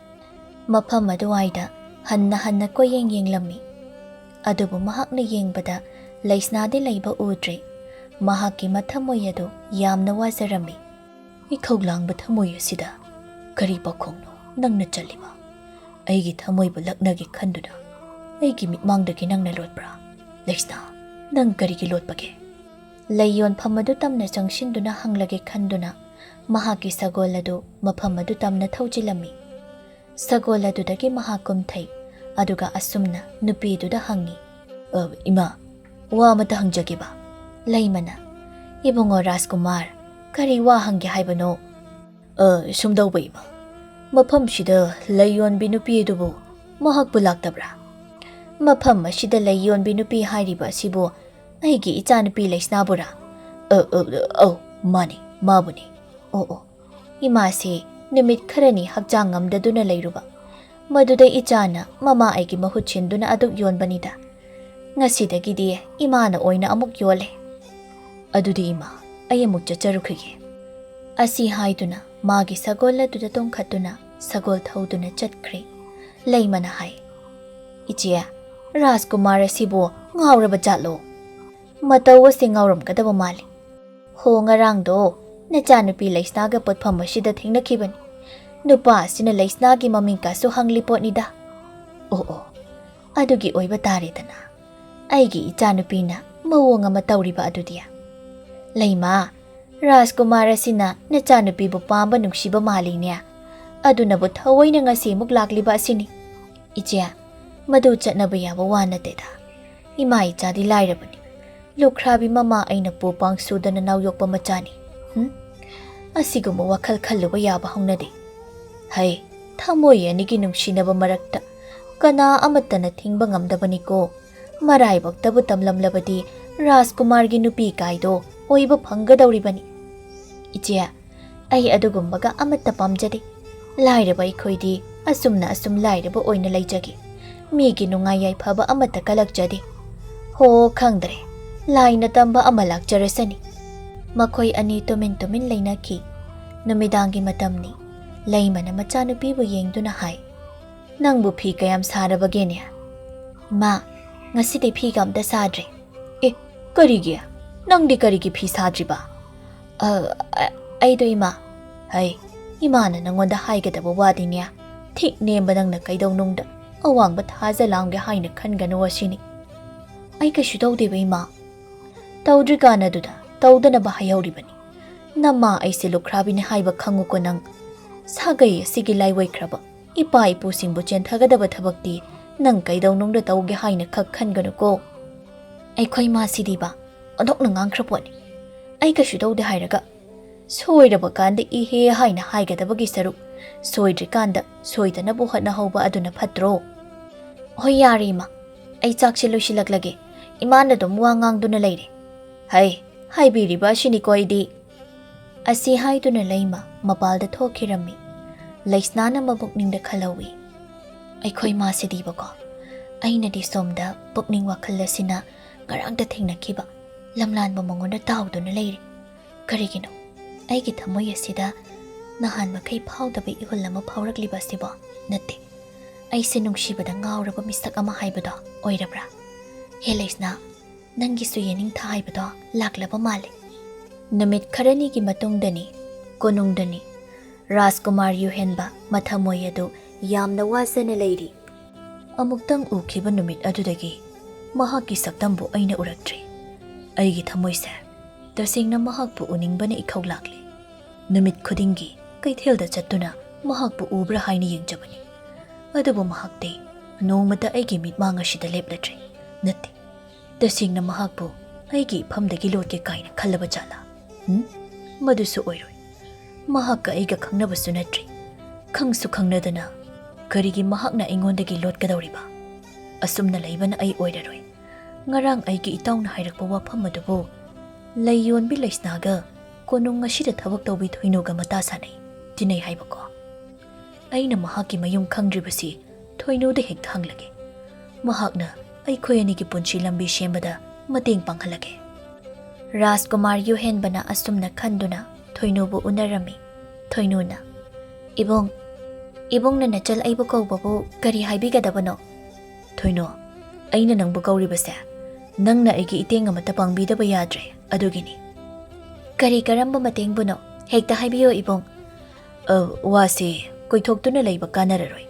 Mafam aduwaida hanna ko yenglammi. Adubu mahakna yengbada laisnade layba udre. Mahaki mathamoy adu yamna wazarammi. Ikhawlangba thamoy asida kari pakhongno nangna chaliba. Aigi thamoybu laknagi khanduna aigi mitmangdagi nangna lotbra. Laisna nang karigi lotpage. Layon phamadu tamna changshinduna hanglage khanduna mahaki sagol adu mafam adu tamna thawjilammi. Sagol adudagi mahakum thai aduga asumna nupiduda hangi. Ima wa amata hangjageba. Laimana ibungo Rajkumar kari wa hangi haibano. Sumdawba ima mafam shida Yonbi nupi adubu mahakbu laktabra. Mafam ashida Yonbi nupi hairiba asibu aigi icha nupi laisnabura. Mani mabuni. Imasi numit kharani hakjang ngamdaduna layruba. Maduda ichana mama aigi mahut chinduna aduk yonbanida. Ngasidagidi imana oina amuk yole. Adudi ima ay amuk chacharukhrige. Asi haiduna magi sagol aduda tongkhatuna sagol thawduna chatkre. Laimana hai. Ichia Rajkumar asibu ngawraba jatlo. Mataw asi ngawramkadaba mali. Ho ngarangdo nachanupi laisnaga potpham asida thengnakibani. Nupa asina laisnagi maming kasu hanglipotnida. Adugi oiba taredana. Aigi ichanupina mawong ama tawriba adudiya. Laima Rajkumar asina nachanupibu pamba nungsiba malinya. Adunabu thawoyna ngasi muk lakliba asini. Ichia madu chatnaba yaba wanateda. Ima ichadi lairabani. Lukhrabi mama aina pupang sudana nawyokpa machani. Asiguma wakhal khalluba yaba hongnade. Hai thamoy anigi nungsinaba marakta kana amatana thingba ngamdabaniko. Maraibaktabu tamlamlabadi Rajkumargi nupi kaido oiba phanggadawribani. Ichia ai adugumbaga amatta pamjade. Lairaba ikhoidi asumna asum lairaba oina laijage. Migi nungai yaifaba amatta kalakjade. Ho khangdre laina tamba amalak jarasani. Makhoi ani tumin lainaki. Numidangi matamni laimana machanupibu yengduna hai. Nangbu phi kayam sarabagene. Ma ngasidi phi gamda sadre. Karigi nangdi karigi phi sadriba. Aido ima. Hai imana nangonda haigadaba wadinya. Thik nemba nangna kaidaw nungda awangba thaja langge haina khanganu asini. Ai kashu tawdeba ima. Tawdrikana duda tawdanaba hayawribani. Nama aise lukrabini haiba khanguko nang. Sagai asigi laiwaikraba ipa ipusingbu chenthagadaba thabakti nang kaidaw nungda tawge haina khanganu ko. Aikhoi ma sidiba adokna ngangkhraponi. Ai kashu tawde hairaga soiraba kanda ihe haina haigadabagi saruk soidrikanda soidanabu hatna hauba aduna phatro. Hoi yari ma ai chakse loisilaklage imana dum wa ngangduna leire. Hai haibiriba ashini koidi. Asi haiduna laima mapalda thokhirammi. Laisnana mabukningda khalawi. Aikhoi ma sidiba ko ainadi somda pukning wakhallasina ngarangda thengnakiba lamlanba mangonda tawduna leire. Karigino aigi thamoy asida nahan makai phawdaba ihul ama phawrakliba siba natte ꯑꯩꯁꯦ ꯅꯨꯡꯁꯤꯕꯗ ꯉꯥꯎꯔꯕ ꯃꯤꯁꯛ ꯑꯃ ꯍꯥꯏꯕꯗꯣ ꯑꯣꯏꯔꯕ꯭ꯔꯥ? ꯍꯦ ꯂꯩꯁꯅꯥ, ꯅꯪꯒꯤꯁꯨ ꯌꯦꯅꯤꯡꯊꯥ ꯍꯥꯏꯕꯗꯣ ꯂꯥꯛꯂꯕ ꯃꯥꯜꯂꯦ꯫ ꯅꯨꯃꯤꯠ ꯈꯔꯅꯤꯒꯤ ꯃꯇꯨꯡꯗꯅꯤ, ꯀꯣꯅꯨꯡꯗꯅꯤ, ꯔꯥꯖꯀꯨꯃꯥꯔ ꯌꯨꯍꯦꯟꯕ ꯃꯊꯃꯣꯏ ꯑꯗꯨ ꯌꯥꯝꯅ ꯋꯥꯖꯅ ꯂꯩꯔꯤ꯫ ꯑꯃꯨꯛꯇꯪ ꯎꯈꯤꯕ ꯅꯨꯃꯤꯠ ꯑꯗꯨꯗꯒꯤ ꯃꯍꯥꯛꯀꯤ ꯁꯛꯇꯝꯕꯨ ꯑꯩꯅ ꯎꯔꯛꯇ꯭ꯔꯤ꯫ ꯑꯩꯒꯤ ꯊꯃꯣꯏꯁꯦ ꯇꯁꯦꯡꯅ ꯃꯍꯥꯛꯄꯨ ꯎꯅꯤꯡꯕꯅ ꯏꯈꯧ ꯂꯥꯛꯂꯤ꯫ ꯅꯨꯃꯤꯠ ꯈꯨꯗꯤꯡꯒꯤ ꯀꯩꯊꯦꯜꯗ ꯆꯠꯇꯨꯅ ꯃꯍꯥꯛꯄꯨ ꯎꯕ꯭ꯔꯥ ꯍꯥꯏꯅ ꯌꯦꯡꯖꯕꯅꯤ꯫ ꯑꯗꯨꯕꯨ ꯃꯍꯥꯛꯇꯤ ꯅꯣꯡꯃꯇ ꯑꯩꯒꯤ ꯃꯤꯠꯃꯥꯡ ꯑꯁꯤꯗ ꯂꯦꯞꯂꯗ꯭ꯔꯤ꯫ ꯅꯠꯇꯦ, ꯇꯁꯦꯡꯅ ꯃꯍꯥꯛꯄꯨ ꯑꯩꯒꯤ ꯏꯐꯝꯗꯒꯤ ꯂꯣꯠꯀꯦ ꯀꯥꯏꯅ ꯈꯜꯂꯕ ꯖꯥꯠꯂꯥ? ꯃꯗꯨꯁꯨ ꯑꯣꯏꯔꯣꯏ꯫ ꯃꯍꯥꯛꯀ ꯑꯩꯒ ꯈꯪꯅꯕꯁꯨ ꯅꯠꯇ꯭ꯔꯤ꯫ ꯈꯪꯁꯨ ꯈꯪꯅꯗꯅ ꯀꯔꯤꯒꯤ ꯃꯍꯥꯛꯅ ꯑꯩꯉꯣꯟꯗꯒꯤ ꯂꯣꯠꯀꯗꯧꯔꯤꯕ? ꯑꯁꯨꯝꯅ ꯂꯩꯕꯅ ꯑꯩ ꯑꯣꯏꯔꯔꯣꯏ꯫ ꯉꯔꯥꯡ ꯑꯩꯒꯤ ꯏꯇꯥꯎꯅ ꯍꯥꯏꯔꯛꯄ ꯋꯥꯐꯝ ꯑꯗꯨꯕꯨ ꯂꯩ ꯌꯣꯟꯕꯤ ꯂꯩꯁꯅꯥꯒ ꯀꯣꯅꯨꯡ ꯑꯁꯤꯗ ꯊꯕꯛ ꯇꯧꯕꯤ ꯊꯣꯏꯅꯨꯒ ꯃꯇꯥ ꯁꯥꯟꯅꯩ, ꯇꯤꯟꯅꯩ ꯍꯥꯏꯕꯀꯣ? ꯑꯩꯅ ꯃꯍꯥꯛꯀꯤ ꯃꯌꯨꯝ ꯈꯪꯗ꯭ꯔꯤꯕꯁꯤ ꯊꯣꯏꯅꯨꯗ ꯍꯦꯛꯇ ꯍꯪꯂꯒꯦ꯫ ꯃꯍꯥꯛꯅ ꯑꯩꯈꯣꯏ ꯑꯅꯤꯒꯤ ꯄꯨꯟꯁꯤ ꯂꯝꯕꯤ ꯁꯦꯝꯕꯗ ꯃꯇꯦꯡ ꯄꯥꯡꯍꯜꯂꯒꯦ꯫ ꯔꯥꯖꯀꯨꯃꯥꯔ ꯌꯨꯍꯦꯟꯕꯅ ꯑꯁꯨꯝꯅ ꯈꯟꯗꯨꯅ ꯊꯣꯏꯅꯨꯕꯨ ꯎꯅꯔꯝꯃꯤ꯫ ꯊꯣꯏꯅꯨꯅ, ꯏꯕꯨꯡꯅ ꯅꯆꯜ ꯑꯩꯕꯨ ꯀꯧꯕꯕꯨ ꯀꯔꯤ ꯍꯥꯏꯕꯤꯒꯗꯕꯅꯣ? ꯊꯣꯏꯅꯨ, ꯑꯩꯅ ꯅꯪꯕꯨ ꯀꯧꯔꯤꯕꯁꯦ ꯅꯪꯅ ꯑꯩꯒꯤ ꯏꯇꯦꯡ ꯑꯃꯠꯇ ꯄꯥꯡꯕꯤꯗꯕ ꯌꯥꯗ꯭ꯔꯦ ꯑꯗꯨꯒꯤꯅꯤ꯫ ꯀꯔꯝꯕ ꯃꯇꯦꯡꯕꯨꯅꯣ? ꯍꯦꯛꯇ ꯍꯥꯏꯕꯤꯌꯣ ꯏꯕꯨꯡ꯫ ꯋꯥꯁꯤ ꯀꯣꯏꯊꯣꯛꯇꯨꯅ ꯂꯩꯕ ꯀꯥꯟꯅꯔꯔꯣꯏ,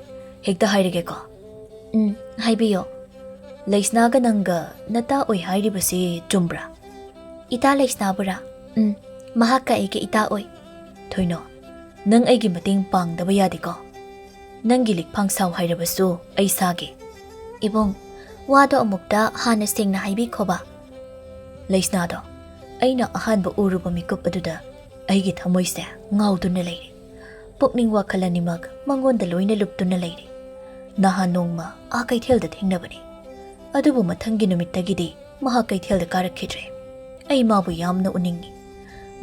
ꯍꯦꯛꯇ ꯍꯥꯏꯔꯒꯦꯀꯣ? ꯍꯥꯏꯕꯤꯌꯣ꯫ ꯂꯩꯁꯅꯥꯒ ꯅꯪꯒ ꯅꯇꯥ ꯑꯣꯏ ꯍꯥꯏꯔꯤꯕꯁꯤ ꯆꯨꯝꯕ꯭ꯔꯥ? ꯏꯇꯥ ꯂꯩꯁꯅꯥꯕꯨꯔꯥ? ꯃꯍꯥꯛꯀ ꯑꯩꯒꯤ ꯏꯇꯥ ꯑꯣꯏ꯫ ꯊꯣꯏꯅꯨ, ꯅꯪ ꯑꯩꯒꯤ ꯃꯇꯦꯡ ꯄꯥꯡꯗꯕ ꯌꯥꯗꯦꯀꯣ? ꯅꯪꯒꯤ ꯂꯤꯛꯐꯥꯡ ꯁꯥꯎ ꯍꯥꯏꯔꯕꯁꯨ ꯑꯩ ꯁꯥꯒꯦ꯫ ꯏꯕꯨꯡ, ꯋꯥꯗꯣ ꯑꯃꯨꯛꯇ ꯍꯥꯟꯅ ꯁꯦꯡꯅ ꯍꯥꯏꯕꯤꯈꯣꯕ꯫ ꯂꯩꯁꯅꯥꯗꯣ, ꯑꯩꯅ ꯑꯍꯥꯟꯕ ꯎꯔꯨꯕ ꯃꯤꯀꯨꯞ ꯑꯗꯨꯗ ꯑꯩꯒꯤ ꯊꯃꯣꯏꯁꯦ ꯉꯥꯎꯗꯨꯅ ꯂꯩꯔꯤ꯫ ꯄꯨꯛꯅꯤꯡ ꯋꯥꯈꯜ ꯑꯅꯤꯃꯛ ꯃꯉꯣꯟꯗ ꯂꯣꯏꯅ ꯂꯨꯞꯇꯨꯅ ꯂꯩꯔꯤ꯫ ꯅꯍꯥꯟ ꯅꯣꯡꯃ ꯀꯩꯊꯦꯜꯗ ꯊꯦꯡꯅꯕꯅꯤ꯫ ꯑꯗꯨꯕꯨ ꯃꯊꯪꯒꯤ ꯅꯨꯃꯤꯠꯇꯒꯤꯗꯤ ꯃꯍꯥꯛ ꯀꯩꯊꯦꯜꯗ ꯀꯥꯔꯛꯈꯤꯗ꯭ꯔꯦ꯫ ꯑꯩ ꯃꯥꯕꯨ ꯌꯥꯝꯅ ꯎꯅꯤꯡꯉꯤ꯫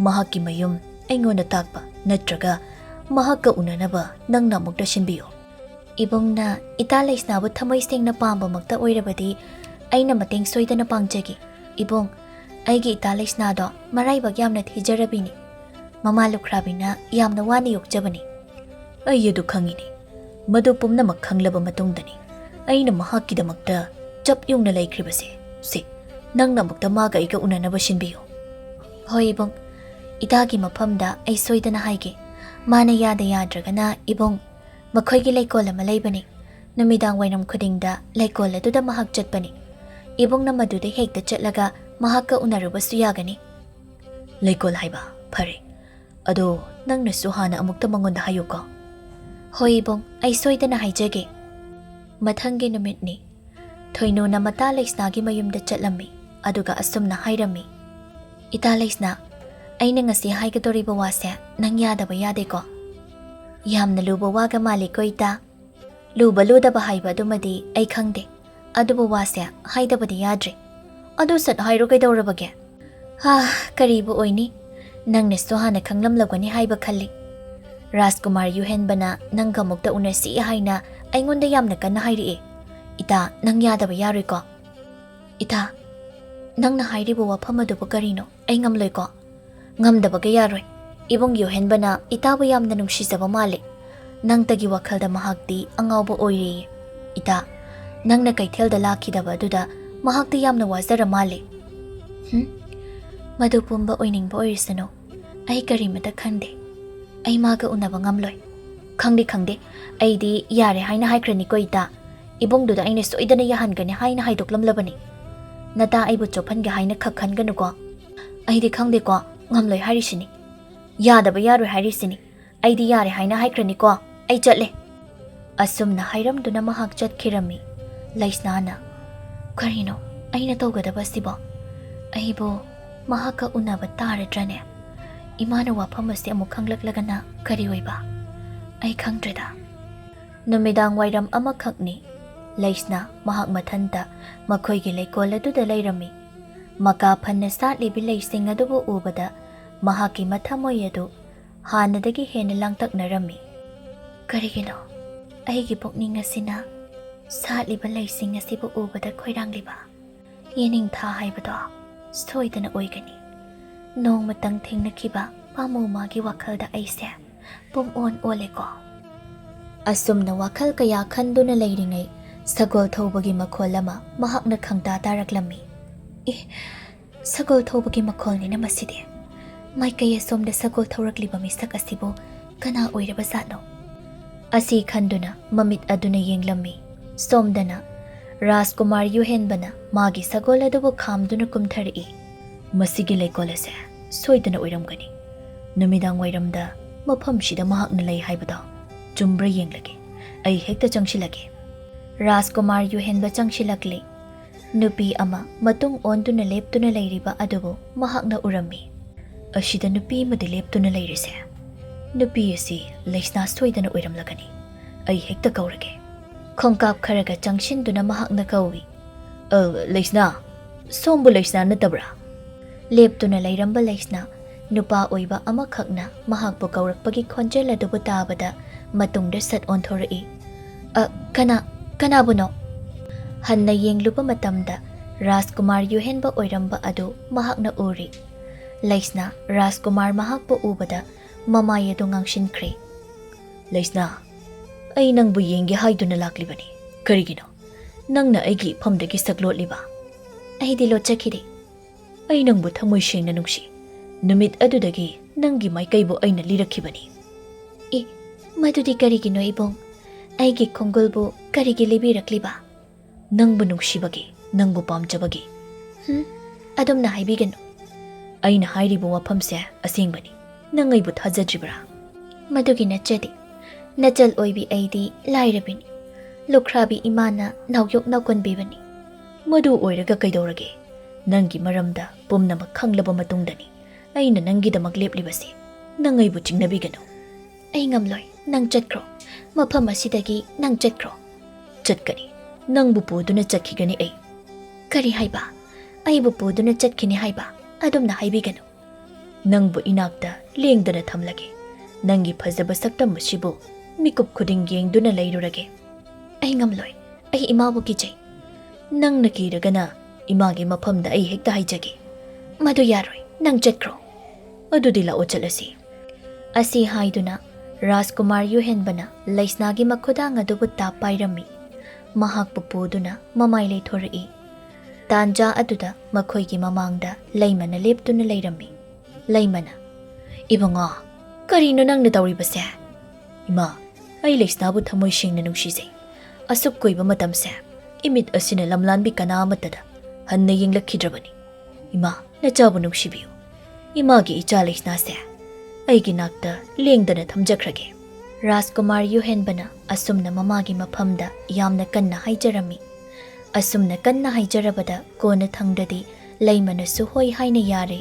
ꯃꯍꯥꯛꯀꯤ ꯃꯌꯨꯝ ꯑꯩꯉꯣꯟꯗ ꯇꯥꯛꯄ ꯅꯠꯇ꯭ꯔꯒ ꯃꯍꯥꯛꯀ ꯎꯅꯅꯕ ꯅꯪꯅ ꯑꯃꯨꯛꯇ ꯁꯤꯟꯕꯤꯌꯨ꯫ ꯏꯕꯨꯡꯅ ꯏꯇꯥ ꯂꯩꯁꯅꯥꯕꯨ ꯊꯃꯣꯏ ꯁꯦꯡꯅ ꯄꯥꯝꯕꯃꯛꯇ ꯑꯣꯏꯔꯕꯗꯤ ꯑꯩꯅ ꯃꯇꯦꯡ ꯁꯣꯏꯗꯅ ꯄꯥꯡꯖꯒꯦ꯫ ꯏꯕꯨꯡ, ꯑꯩꯒꯤ ꯏꯇꯥ ꯂꯩꯁꯅꯥꯗꯣ ꯃꯔꯥꯏꯕꯛ ꯌꯥꯝꯅ ꯊꯤꯖꯔꯕꯤꯅꯤ꯫ ꯃꯃꯥ ꯂꯨꯈ꯭ꯔꯥꯕꯤꯅ ꯌꯥꯝꯅ ꯋꯥꯅ ꯌꯣꯛꯆꯕꯅꯤ꯫ ꯑꯩ ꯑꯗꯨ ꯈꯪꯉꯤꯅꯤ꯫ ꯃꯗꯨ ꯄꯨꯝꯅꯃꯛ ꯈꯪꯂꯕ ꯃꯇꯨꯡꯗꯅꯤ ꯑꯩꯅ ꯃꯍꯥꯛꯀꯤꯗꯃꯛꯇ ꯆꯞ ꯌꯨꯡꯅ ꯂꯩꯈ꯭ꯔꯤꯕꯁꯦ꯫ ꯅꯪꯅ ꯑꯃꯨꯛꯇ ꯃꯥꯒ ꯑꯩꯒ ꯎꯅꯅꯕ ꯁꯤꯟꯕꯤꯌꯨ꯫ ꯍꯣꯏ ꯏꯕꯨꯡ, ꯏꯇꯥꯒꯤ ꯃꯐꯝꯗ ꯑꯩ ꯁꯣꯏꯗꯅ ꯍꯥꯏꯒꯦ꯫ ꯃꯥꯅ ꯌꯥꯗ꯭ꯔꯒꯅ ꯏꯕꯨꯡ, ꯃꯈꯣꯏꯒꯤ ꯂꯩꯀꯣꯜ ꯑꯃ ꯂꯩꯕꯅꯤ꯫ ꯅꯨꯃꯤꯗꯥꯡ ꯋꯥꯏꯔꯝ ꯈꯨꯗꯤꯡꯗ ꯂꯩꯀꯣꯜ ꯑꯗꯨꯗ ꯃꯍꯥꯛ ꯆꯠꯄꯅꯤ꯫ ꯏꯕꯨꯡꯅ ꯃꯗꯨꯗ ꯍꯦꯛꯇ ꯆꯠꯂꯒ ꯃꯍꯥꯛꯀ ꯎꯅꯔꯨꯕꯁꯨ ꯌꯥꯒꯅꯤ꯫ ꯂꯩꯀꯣꯜ ꯍꯥꯏꯕ? ꯐꯔꯦ, ꯑꯗꯣ ꯅꯪꯅꯁꯨ ꯍꯥꯟꯅ ꯑꯃꯨꯛꯇ ꯃꯉꯣꯟꯗ ꯍꯥꯏꯌꯨꯀꯣ꯫ ꯍꯣꯏ ꯏꯕꯨꯡ, ꯑꯩ ꯁꯣꯏꯗꯅ ꯍꯥꯏꯖꯒꯦ꯫ ꯃꯊꯪꯒꯤ ꯅꯨꯃꯤꯠꯅꯤ꯫ ꯊꯣꯏꯅꯨꯅ ꯃꯇꯥ ꯂꯩꯁꯅꯥꯒꯤ ꯃꯌꯨꯝꯗ ꯆꯠꯂꯝꯃꯤ꯫ ꯑꯗꯨꯒ ꯑꯁꯨꯝꯅ ꯍꯥꯏꯔꯝꯃꯤ꯫ ꯏꯇꯥ ꯂꯩꯁꯅꯥ, ꯑꯩꯅ ꯉꯁꯤ ꯍꯥꯏꯒꯗꯧꯔꯤꯕ ꯋꯥꯁꯦ ꯅꯪ ꯌꯥꯗꯕ ꯌꯥꯗꯦꯀꯣ? ꯌꯥꯝꯅ ꯂꯨꯕ ꯋꯥꯒ ꯃꯥꯜꯂꯤꯀꯣ ꯏꯇꯥ? ꯂꯨꯕ ꯂꯨꯗꯕ ꯍꯥꯏꯕ ꯑꯗꯨꯃꯗꯤ ꯑꯩ ꯈꯪꯗꯦ꯫ ꯑꯗꯨꯕꯨ ꯋꯥꯁꯦ ꯍꯥꯏꯗꯕꯗꯤ ꯌꯥꯗ꯭ꯔꯦ꯫ ꯑꯗꯨ ꯁꯠ ꯍꯥꯏꯔꯣ, ꯀꯩꯗꯧꯔꯕꯒꯦ? ꯀꯔꯤꯕꯨ ꯑꯣꯏꯅꯤ? ꯅꯪꯅꯁꯨ ꯍꯥꯟꯅ ꯈꯪꯂꯝꯂꯒꯅꯤ ꯍꯥꯏꯕ ꯈꯜꯂꯤ꯫ ꯔꯥꯖꯀꯨꯃꯥꯔ ꯌꯨꯍꯦꯟꯕꯅ ꯅꯪꯒ ꯑꯃꯨꯛꯇ ꯎꯅꯁꯤ ꯍꯥꯏꯅ ꯑꯩꯉꯣꯟꯗ ꯌꯥꯝꯅ ꯀꯟꯅ ꯍꯥꯏꯔꯛꯑꯦ꯫ ꯏꯇꯥ, ꯅꯪ ꯌꯥꯗꯕ ꯌꯥꯔꯣꯏꯀꯣ? ꯏꯇꯥ, ꯅꯪꯅ ꯍꯥꯏꯔꯤꯕ ꯋꯥꯐꯝ ꯑꯗꯨꯕꯨ ꯀꯔꯤꯅꯣ? ꯑꯩ ꯉꯝꯂꯣꯏꯀꯣ? ꯉꯝꯗꯕꯒ ꯌꯥꯔꯣꯏ꯫ ꯏꯕꯨꯡ ꯌꯨꯍꯦꯟꯕꯅ ꯏꯇꯥꯕꯨ ꯌꯥꯝꯅ ꯅꯨꯡꯁꯤꯖꯕ ꯃꯥꯜꯂꯤ꯫ ꯅꯪꯇꯒꯤ ꯋꯥꯈꯜꯗ ꯃꯍꯥꯛꯇꯤ ꯑꯉꯥꯎꯕ ꯑꯣꯏꯔꯦꯌꯦ꯫ ꯏꯇꯥ, ꯅꯪꯅ ꯀꯩꯊꯦꯜꯗ ꯂꯥꯛꯈꯤꯗꯕ ꯑꯗꯨꯗ ꯃꯍꯥꯛꯇꯤ ꯌꯥꯝꯅ ꯋꯥꯖꯔ ꯃꯥꯜꯂꯤ꯫ ꯃꯗꯨ ꯄꯨꯝꯕ ꯑꯣꯏꯅꯤꯡꯕ ꯑꯣꯏꯔꯁꯅꯨ, ꯑꯩ ꯀꯔꯤꯃꯇ ꯈꯪꯗꯦ꯫ ꯑꯩ ꯃꯥꯒ ꯎꯅꯕ ꯉꯝꯂꯣꯏ꯫ ꯈꯪꯗꯦ, ꯑꯩꯗꯤ ꯌꯥꯔꯦ ꯍꯥꯏꯅ ꯍꯥꯏꯈ꯭ꯔꯅꯤꯀꯣ ꯏꯇꯥ꯫ ꯏꯕꯨꯡꯗꯨꯗ ꯑꯩꯅ ꯁꯣꯏꯗꯅ ꯌꯥꯍꯟꯒꯅꯤ ꯍꯥꯏꯅ ꯍꯥꯏꯗꯣꯛꯂꯝꯂꯕꯅꯤ꯫ ꯅꯇꯥ ꯑꯩꯕꯨ ꯆꯣꯞꯍꯟꯒꯦ ꯍꯥꯏꯅ ꯈꯟꯒꯅꯨꯀꯣ꯫ ꯑꯩꯗꯤ ꯈꯪꯗꯦꯀꯣ, ꯉꯝꯂꯣꯏ ꯍꯥꯏꯔꯤꯁꯤꯅꯤ꯫ ꯌꯥꯗꯕ ꯌꯥꯔꯣꯏ ꯍꯥꯏꯔꯤꯁꯤꯅꯤ꯫ ꯑꯩꯗꯤ ꯌꯥꯔꯦ ꯍꯥꯏꯅ ꯍꯥꯏꯈ꯭ꯔꯅꯤꯀꯣ, ꯑꯩ ꯆꯠꯂꯦ꯫ ꯑꯁꯨꯝꯅ ꯍꯥꯏꯔꯝꯗꯨꯅ ꯃꯍꯥꯛ ꯆꯠꯈꯤꯔꯝꯃꯤ꯫ ꯂꯩꯁꯅꯥꯅ, ꯀꯔꯤꯅꯣ ꯑꯩꯅ ꯇꯧꯒꯗꯕꯁꯤꯕꯣ? ꯑꯩꯕꯨ ꯃꯍꯥꯛꯀ ꯎꯅꯕ ꯇꯥꯔꯗ꯭ꯔꯅꯦ? ꯏꯃꯥꯅ ꯋꯥꯐꯝ ꯑꯁꯤ ꯑꯃꯨꯛ ꯈꯪꯂꯛꯂꯒꯅ ꯀꯔꯤ ꯑꯣꯏꯕ? ꯑꯩ ꯈꯪꯗ꯭ꯔꯦꯗ꯫ ꯅꯨꯃꯤꯗꯥꯡ ꯋꯥꯏꯔꯝ ꯑꯃꯈꯛꯅꯤ꯫ ꯂꯩꯁꯅꯥ ꯃꯍꯥꯛ ꯃꯊꯟꯇ ꯃꯈꯣꯏꯒꯤ ꯂꯩꯀꯣꯜ ꯑꯗꯨꯗ ꯂꯩꯔꯝꯃꯤ꯫ ꯃꯀꯥ ꯐꯟꯅ ꯁꯥꯠꯂꯤꯕꯤ ꯂꯩꯁꯤꯡ ꯑꯗꯨꯕꯨ ꯎꯕꯗ ꯃꯍꯥꯛꯀꯤ ꯃꯊꯃꯣꯏ ꯑꯗꯨ ꯍꯥꯟꯅꯗꯒꯤ ꯍꯦꯟꯅ ꯂꯥꯡꯇꯛꯅꯔꯝꯃꯤ꯫ ꯀꯔꯤꯒꯤꯅꯣ ꯑꯩꯒꯤ ꯄꯨꯛꯅꯤꯡ ꯑꯁꯤꯅ ꯁꯥꯠꯂꯤꯕ ꯂꯩꯁꯤꯡ ꯑꯁꯤꯕꯨ ꯎꯕꯗ ꯈꯣꯏꯔꯥꯡꯂꯤꯕ? ꯌꯦꯅꯤꯡꯊꯥ ꯍꯥꯏꯕꯗꯣ ꯁꯣꯏꯗꯅ ꯑꯣꯏꯒꯅꯤ꯫ ꯅꯣꯡꯃꯇꯪ ꯊꯦꯡꯅꯈꯤꯕ ꯄꯥꯃꯨ ꯃꯥꯒꯤ ꯋꯥꯈꯜꯗ ꯑꯩꯁꯦ ꯄꯨꯝꯑꯣꯟ ꯑꯣꯜꯂꯦꯀꯣ꯫ ꯑꯁꯨꯝꯅ ꯋꯥꯈꯜ ꯀꯌꯥ ꯈꯟꯗꯨꯅ ꯂꯩꯔꯤꯉꯩ ꯁꯒꯣꯜ ꯊꯧꯕꯒꯤ ꯃꯈꯣꯜ ꯑꯃ ꯃꯍꯥꯛꯅ ꯈꯪꯇꯥ ꯇꯥꯔꯛꯂꯝꯃꯤ꯫ ꯁꯒꯣꯜ ꯊꯧꯕꯒꯤ ꯃꯈꯣꯜꯅꯤꯅ ꯃꯁꯤꯗꯤ꯫ ꯃꯥꯏꯀꯩ ꯑꯁꯣꯝꯗ ꯁꯒꯣꯜ ꯊꯧꯔꯛꯂꯤꯕ ꯃꯤꯁꯛ ꯑꯁꯤꯕꯨ ꯀꯅꯥ ꯑꯣꯏꯔꯕꯖꯥꯠꯅꯣ? ꯑꯁꯤ ꯈꯟꯗꯨꯅ ꯃꯃꯤꯠ ꯑꯗꯨꯅ ꯌꯦꯡꯂꯝꯃꯤ꯫ ꯁꯣꯝꯗꯅ ꯔꯥꯖꯀꯨꯃꯥꯔ ꯌꯨꯍꯦꯟꯕꯅ ꯃꯥꯒꯤ ꯁꯒꯣꯜ ꯑꯗꯨꯕꯨ ꯈꯥꯝꯗꯨꯅ ꯀꯨꯝꯊꯔꯛꯏ꯫ ꯃꯁꯤꯒꯤ ꯂꯩꯀꯣꯜ ꯑꯁꯦ ꯁꯣꯏꯗꯅ ꯑꯣꯏꯔꯝꯒꯅꯤ꯫ ꯅꯨꯃꯤꯗꯥꯡ ꯋꯥꯏꯔꯝꯗ ꯃꯐꯝꯁꯤꯗ ꯃꯍꯥꯛꯅ ꯂꯩ ꯍꯥꯏꯕꯗꯣ ꯆꯨꯝꯕ꯭ꯔꯥ ꯌꯦꯡꯂꯒꯦ꯫ ꯑꯩ ꯍꯦꯛꯇ ꯆꯪꯁꯤꯜꯂꯒꯦ꯫ ꯔꯥꯖꯀꯨꯃꯥꯔ ꯌꯨꯍꯦꯟꯕ ꯆꯪꯁꯤꯜꯂꯛꯂꯤ꯫ ꯅꯨꯄꯤ ꯑꯃ ꯃꯇꯨꯡ ꯑꯣꯟꯗꯨꯅ ꯂꯦꯞꯇꯨꯅ ꯂꯩꯔꯤꯕ ꯑꯗꯨꯕꯨ ꯃꯍꯥꯛꯅ ꯎꯔꯝꯃꯤ꯫ ꯑꯁꯤꯗ ꯅꯨꯄꯤ ꯑꯃꯗꯤ ꯂꯦꯞꯇꯨꯅ ꯂꯩꯔꯤꯁꯦ꯫ ꯅꯨꯄꯤ ꯑꯁꯤ ꯂꯩꯁꯅꯥ ꯁꯣꯏꯗꯅ ꯑꯣꯏꯔꯝꯂꯒꯅꯤ꯫ ꯑꯩ ꯍꯦꯛꯇ ꯀꯧꯔꯒꯦ꯫ ꯈꯣꯡꯀꯥꯞ ꯈꯔꯒ ꯆꯪꯁꯤꯟꯗꯨꯅ ꯃꯍꯥꯛꯅ ꯀꯧꯏ꯫ ꯂꯩꯁꯅꯥ, ꯁꯣꯝꯕꯨ ꯂꯩꯁꯅꯥ ꯅꯠꯇꯕ꯭ꯔꯥ? ꯂꯦꯞꯇꯨꯅ ꯂꯩꯔꯝꯕ ꯂꯩꯁꯅꯥ ꯅꯨꯄꯥ ꯑꯣꯏꯕ ꯑꯃꯈꯛꯅ ꯃꯍꯥꯛꯄꯨ ꯀꯧꯔꯛꯄꯒꯤ ꯈꯣꯟꯖꯦꯜ ꯑꯗꯨꯕꯨ ताबदा ꯃꯇꯨꯡꯗ ꯁꯠ ꯑꯣꯟꯊꯣꯔꯛꯏ꯫ ꯀꯅꯥꯕꯨꯅꯣ? ꯍꯟꯅ ꯌꯦꯡꯂꯨꯕ ꯃꯇꯝꯗ ꯔꯥꯖꯀꯨꯃꯥꯔ ꯌꯨꯍꯦꯟꯕ ꯑꯣꯏꯔꯝꯕ ꯑꯗꯨ ꯃꯍꯥꯛꯅ ꯎꯔꯤ꯫ ꯂꯩꯁꯅꯥ ꯔꯥꯖꯀꯨꯃꯥꯔ ꯃꯍꯥꯛꯄꯨ ꯎꯕꯗ ꯃꯃꯥꯏ ꯑꯗꯨ ꯉꯥꯡꯁꯤꯟꯈ꯭ꯔꯦ꯫ ꯂꯩꯁꯅꯥ, ꯑꯩ ꯅꯪꯕꯨ ꯌꯦꯡꯒꯦ ꯍꯥꯏꯗꯨꯅ ꯂꯥꯛꯂꯤꯕꯅꯤ꯫ ꯀꯔꯤꯒꯤꯅꯣ ꯅꯪꯅ ꯑꯩꯒꯤ ꯏꯐꯝꯗꯒꯤ ꯁꯛꯂꯣꯠꯂꯤꯕ? ꯑꯩꯗꯤ ꯂꯣꯠꯆꯈꯤꯗꯦ꯫ ꯑꯩ ꯅꯪꯕꯨ ꯊꯃꯣꯏ ꯁꯦꯡꯅ ꯅꯨꯡꯁꯤ꯫ ꯅꯨꯃꯤꯠ ꯑꯗꯨꯗꯒꯤ ꯅꯪꯒꯤ ꯃꯥꯏꯀꯩꯕꯨ ꯑꯩꯅ ꯂꯤꯔꯛꯈꯤꯕꯅꯤ꯫ ꯃꯗꯨꯗꯤ ꯀꯔꯤꯒꯤꯅꯣ ꯏꯕꯨꯡ? ꯑꯩꯒꯤ ꯈꯣꯡꯒꯨꯜꯕꯨ ꯀꯔꯤꯒꯤ ꯂꯤꯕꯤꯔꯛꯂꯤꯕ? ꯅꯪꯕꯨ ꯅꯨꯡꯁꯤꯕꯒꯤ, ꯅꯪꯕꯨ ꯄꯥꯝꯖꯕꯒꯤ꯫ ꯑꯗꯨꯝꯅ ꯍꯥꯏꯕꯤꯒꯅꯨ꯫ ꯑꯩꯅ ꯍꯥꯏꯔꯤꯕ ꯋꯥꯐꯝꯁꯦ ꯑꯁꯦꯡꯕꯅꯤ꯫ ꯅꯪ ꯑꯩꯕꯨ ꯊꯥꯖꯗ꯭ꯔꯤꯕ꯭ꯔꯥ? ꯃꯗꯨꯒꯤ ꯅꯠꯆꯗꯦ꯫ ꯅꯆꯜ ꯑꯣꯏꯕꯤ ꯑꯩꯗꯤ ꯂꯥꯏꯔꯕꯤꯅꯤ꯫ ꯂꯨꯈ꯭ꯔꯥꯕꯤ ꯏꯃꯥꯅ ꯅꯥꯎꯌꯣꯛ ꯅꯥꯎꯀꯣꯟꯕꯤꯕꯅꯤ꯫ ꯃꯗꯨ ꯑꯣꯏꯔꯒ ꯀꯩꯗꯧꯔꯒꯦ? ꯅꯪꯒꯤ ꯃꯔꯝꯗ ꯄꯨꯝꯅꯃꯛ ꯈꯪꯂꯕ ꯃꯇꯨꯡꯗꯅꯤ ꯑꯩꯅ ꯅꯪꯒꯤꯗꯃꯛ ꯂꯦꯞꯂꯤꯕꯁꯤ꯫ ꯅꯪ ꯑꯩꯕꯨ ꯆꯤꯡꯅꯕꯤꯒꯅꯨ꯫ ꯑꯩ ꯉꯝꯂꯣꯏ꯫ ꯅꯪ ꯆꯠꯈ꯭ꯔꯣ꯫ ꯃꯐꯝ ꯑꯁꯤꯗꯒꯤ ꯅꯪ ꯆꯠꯈ꯭ꯔꯣ꯫ ꯆꯠꯀꯅꯤ꯫ ꯅꯪꯕꯨ ꯄꯨꯗꯨꯅ ꯆꯠꯈꯤꯒꯅꯤ ꯑꯩ꯫ ꯀꯔꯤ ꯍꯥꯏꯕ? ꯑꯩꯕꯨ ꯄꯨꯗꯨꯅ ꯆꯠꯈꯤꯅꯤ ꯍꯥꯏꯕ? ꯑꯗꯨꯝꯅ ꯍꯥꯏꯕꯤꯒꯅꯨ꯫ ꯅꯪꯕꯨ ꯏꯅꯥꯛꯇ ꯂꯦꯡꯗꯅ ꯊꯝꯂꯒꯦ꯫ ꯅꯪꯒꯤ ꯐꯖꯕ ꯁꯛꯇꯝ ꯑꯁꯤꯕꯨ ꯃꯤꯀꯨꯞ ꯈꯨꯗꯤꯡ ꯌꯦꯡꯗꯨꯅ ꯂꯩꯔꯨꯔꯒꯦ꯫ ꯑꯩ ꯉꯝꯂꯣꯏ꯫ ꯑꯩ ꯏꯃꯥꯕꯨ ꯀꯤꯖꯩ꯫ ꯅꯪꯅ ꯀꯤꯔꯒꯅ ꯏꯃꯥꯒꯤ ꯃꯐꯝꯗ ꯑꯩ ꯍꯦꯛꯇ ꯍꯥꯏꯖꯒꯦ꯫ ꯃꯗꯨ ꯌꯥꯔꯣꯏ꯫ ꯅꯪ ꯆꯠꯈ꯭ꯔꯣ꯫ ꯑꯗꯨꯗꯤ ꯂꯥꯛꯑꯣ ꯆꯠꯂꯁꯤ꯫ ꯑꯁꯤ ꯍꯥꯏꯗꯨꯅ ꯔꯥꯖꯀꯨꯃꯥꯔ ꯌꯨꯍꯦꯟꯕꯅ ꯂꯩꯁꯅꯥꯒꯤ ꯃꯈꯨꯗꯥꯡ ꯑꯗꯨꯕꯨ ꯇꯥꯞ ꯄꯥꯏꯔꯝꯃꯤ꯫ ꯃꯍꯥꯛꯄꯨ ꯄꯨꯗꯨꯅ ꯃꯃꯥꯏ ꯂꯩꯊꯣꯔꯛꯏ꯫ ꯇꯥꯟꯖꯥ ꯑꯗꯨꯗ ꯃꯈꯣꯏꯒꯤ ꯃꯃꯥꯡꯗ ꯂꯩꯃꯅ ꯂꯦꯞꯇꯨꯅ ꯂꯩꯔꯝꯃꯤ꯫ ꯂꯩꯃꯅ: ꯏꯕꯨꯡꯉꯣ, ꯀꯔꯤꯅꯣ ꯅꯪꯅ ꯇꯧꯔꯤꯕꯁꯦ? ꯏꯃꯥ, ꯑꯩ ꯂꯩꯁꯅꯥꯕꯨ ꯊꯃꯣꯏ ꯁꯦꯡꯅ ꯅꯨꯡꯁꯤꯖꯩ꯫ ꯑꯁꯨꯛ ꯀꯨꯏꯕ ꯃꯇꯝꯁꯦ ꯏꯃꯤꯠ ꯑꯁꯤꯅ ꯂꯝꯂꯥꯟꯕꯤ ꯀꯅꯥ ꯑꯃꯠꯇꯗ ꯍꯟꯅ ꯌꯦꯡꯂꯛꯈꯤꯗ꯭ꯔꯕꯅꯤ꯫ ꯏꯃꯥ, ꯅꯆꯥꯕꯨ ꯅꯨꯡꯁꯤꯕꯤꯌꯨ꯫ ꯏꯃꯥꯒꯤ ꯏꯆꯥ ꯂꯩꯁꯅꯥꯁꯦ ꯑꯩꯒꯤ ꯅꯥꯛꯇ ꯂꯦꯡꯗꯅ ꯊꯝꯖꯈ꯭ꯔꯒꯦ꯫ ꯔꯥꯖꯀꯨꯃꯥꯔ ꯌꯨꯍꯦꯟꯕꯅ ꯑꯁꯨꯝꯅ ꯃꯃꯥꯒꯤ ꯃꯐꯝꯗ ꯌꯥꯝꯅ ꯀꯟꯅ ꯍꯥꯏꯖꯔꯝꯃꯤ꯫ ꯑꯁꯨꯝꯅ ꯀꯟꯅ ꯍꯥꯏꯖꯔꯕꯗ ꯀꯣꯟꯅ ꯊꯪꯗꯗꯤ ꯂꯩꯃꯅꯁꯨ ꯍꯣꯏ ꯍꯥꯏꯅ ꯌꯥꯔꯦ꯫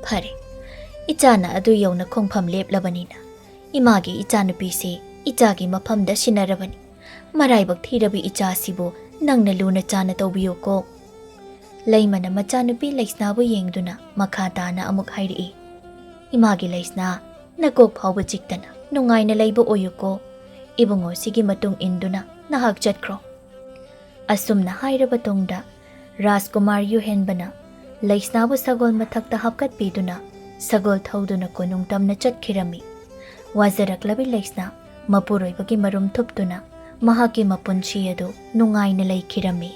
ꯐꯔꯦ, ꯏꯆꯥꯅ ꯑꯗꯨ ꯌꯧꯅ ꯈꯣꯡꯐꯝ ꯂꯦꯞꯂꯕꯅꯤꯅ ꯏꯃꯥꯒꯤ ꯏꯆꯥꯅꯨꯄꯤꯁꯤ ꯏꯆꯥꯒꯤ ꯃꯐꯝꯗ ꯁꯤꯟꯅꯔꯕꯅꯤ꯫ ꯃꯔꯥꯏꯕꯛ ꯊꯤꯔꯕꯤ ꯏꯆꯥꯁꯤꯕꯨ ꯅꯪꯅ ꯂꯨꯅ ꯆꯥꯅ ꯇꯧꯕꯤꯌꯨꯀꯣ꯫ ꯂꯩꯃꯅ ꯃꯆꯥꯅꯨꯄꯤ ꯂꯩꯁꯅꯥꯕꯨ ꯌꯦꯡꯗꯨꯅ ꯃꯈꯥ ꯇꯥꯅ ꯑꯃꯨꯛ ꯍꯥꯏꯔꯛꯏ꯫ ꯏꯃꯥꯒꯤ ꯂꯩꯁꯅꯥ, ꯅꯀꯣꯛ ꯐꯥꯎꯕ ꯆꯤꯛꯇꯅ ꯅꯨꯡꯉꯥꯏꯅ ꯂꯩꯕ ꯑꯣꯏꯌꯨꯀꯣ꯫ ꯏꯕꯨꯡꯉꯣꯁꯤꯒꯤ ꯃꯇꯨꯡ ꯏꯟꯗꯨꯅ ꯅꯍꯥꯛ ꯆꯠꯈ꯭ꯔꯣ꯫ ꯑꯁꯨꯝꯅ ꯍꯥꯏꯔꯕ ꯇꯨꯡꯗ ꯔꯥꯖꯀꯨꯃꯥꯔ ꯌꯨꯍꯦꯟꯕꯅ ꯂꯩꯁꯅꯥꯕꯨ ꯁꯒꯣꯜ ꯃꯊꯛꯇ ꯍꯥꯞꯀꯠꯄꯤꯗꯨꯅ ꯁꯒꯣꯜ ꯊꯧꯗꯨꯅ ꯀꯣꯅꯨꯡ ꯇꯝꯅ ꯆꯠꯈꯤꯔꯝꯃꯤ꯫ ꯋꯥꯖꯔꯛꯂꯕꯤ ꯂꯩꯁꯅꯥ ꯃꯄꯨꯔꯣꯏꯕꯒꯤ ꯃꯔꯨꯝ ꯊꯨꯞꯇꯨꯅ ꯃꯍꯥꯛꯀꯤ ꯃꯄꯨꯟꯁꯤ ꯑꯗꯨ ꯅꯨꯡꯉꯥꯏꯅ ꯂꯩꯈꯤꯔꯝꯃꯤ꯫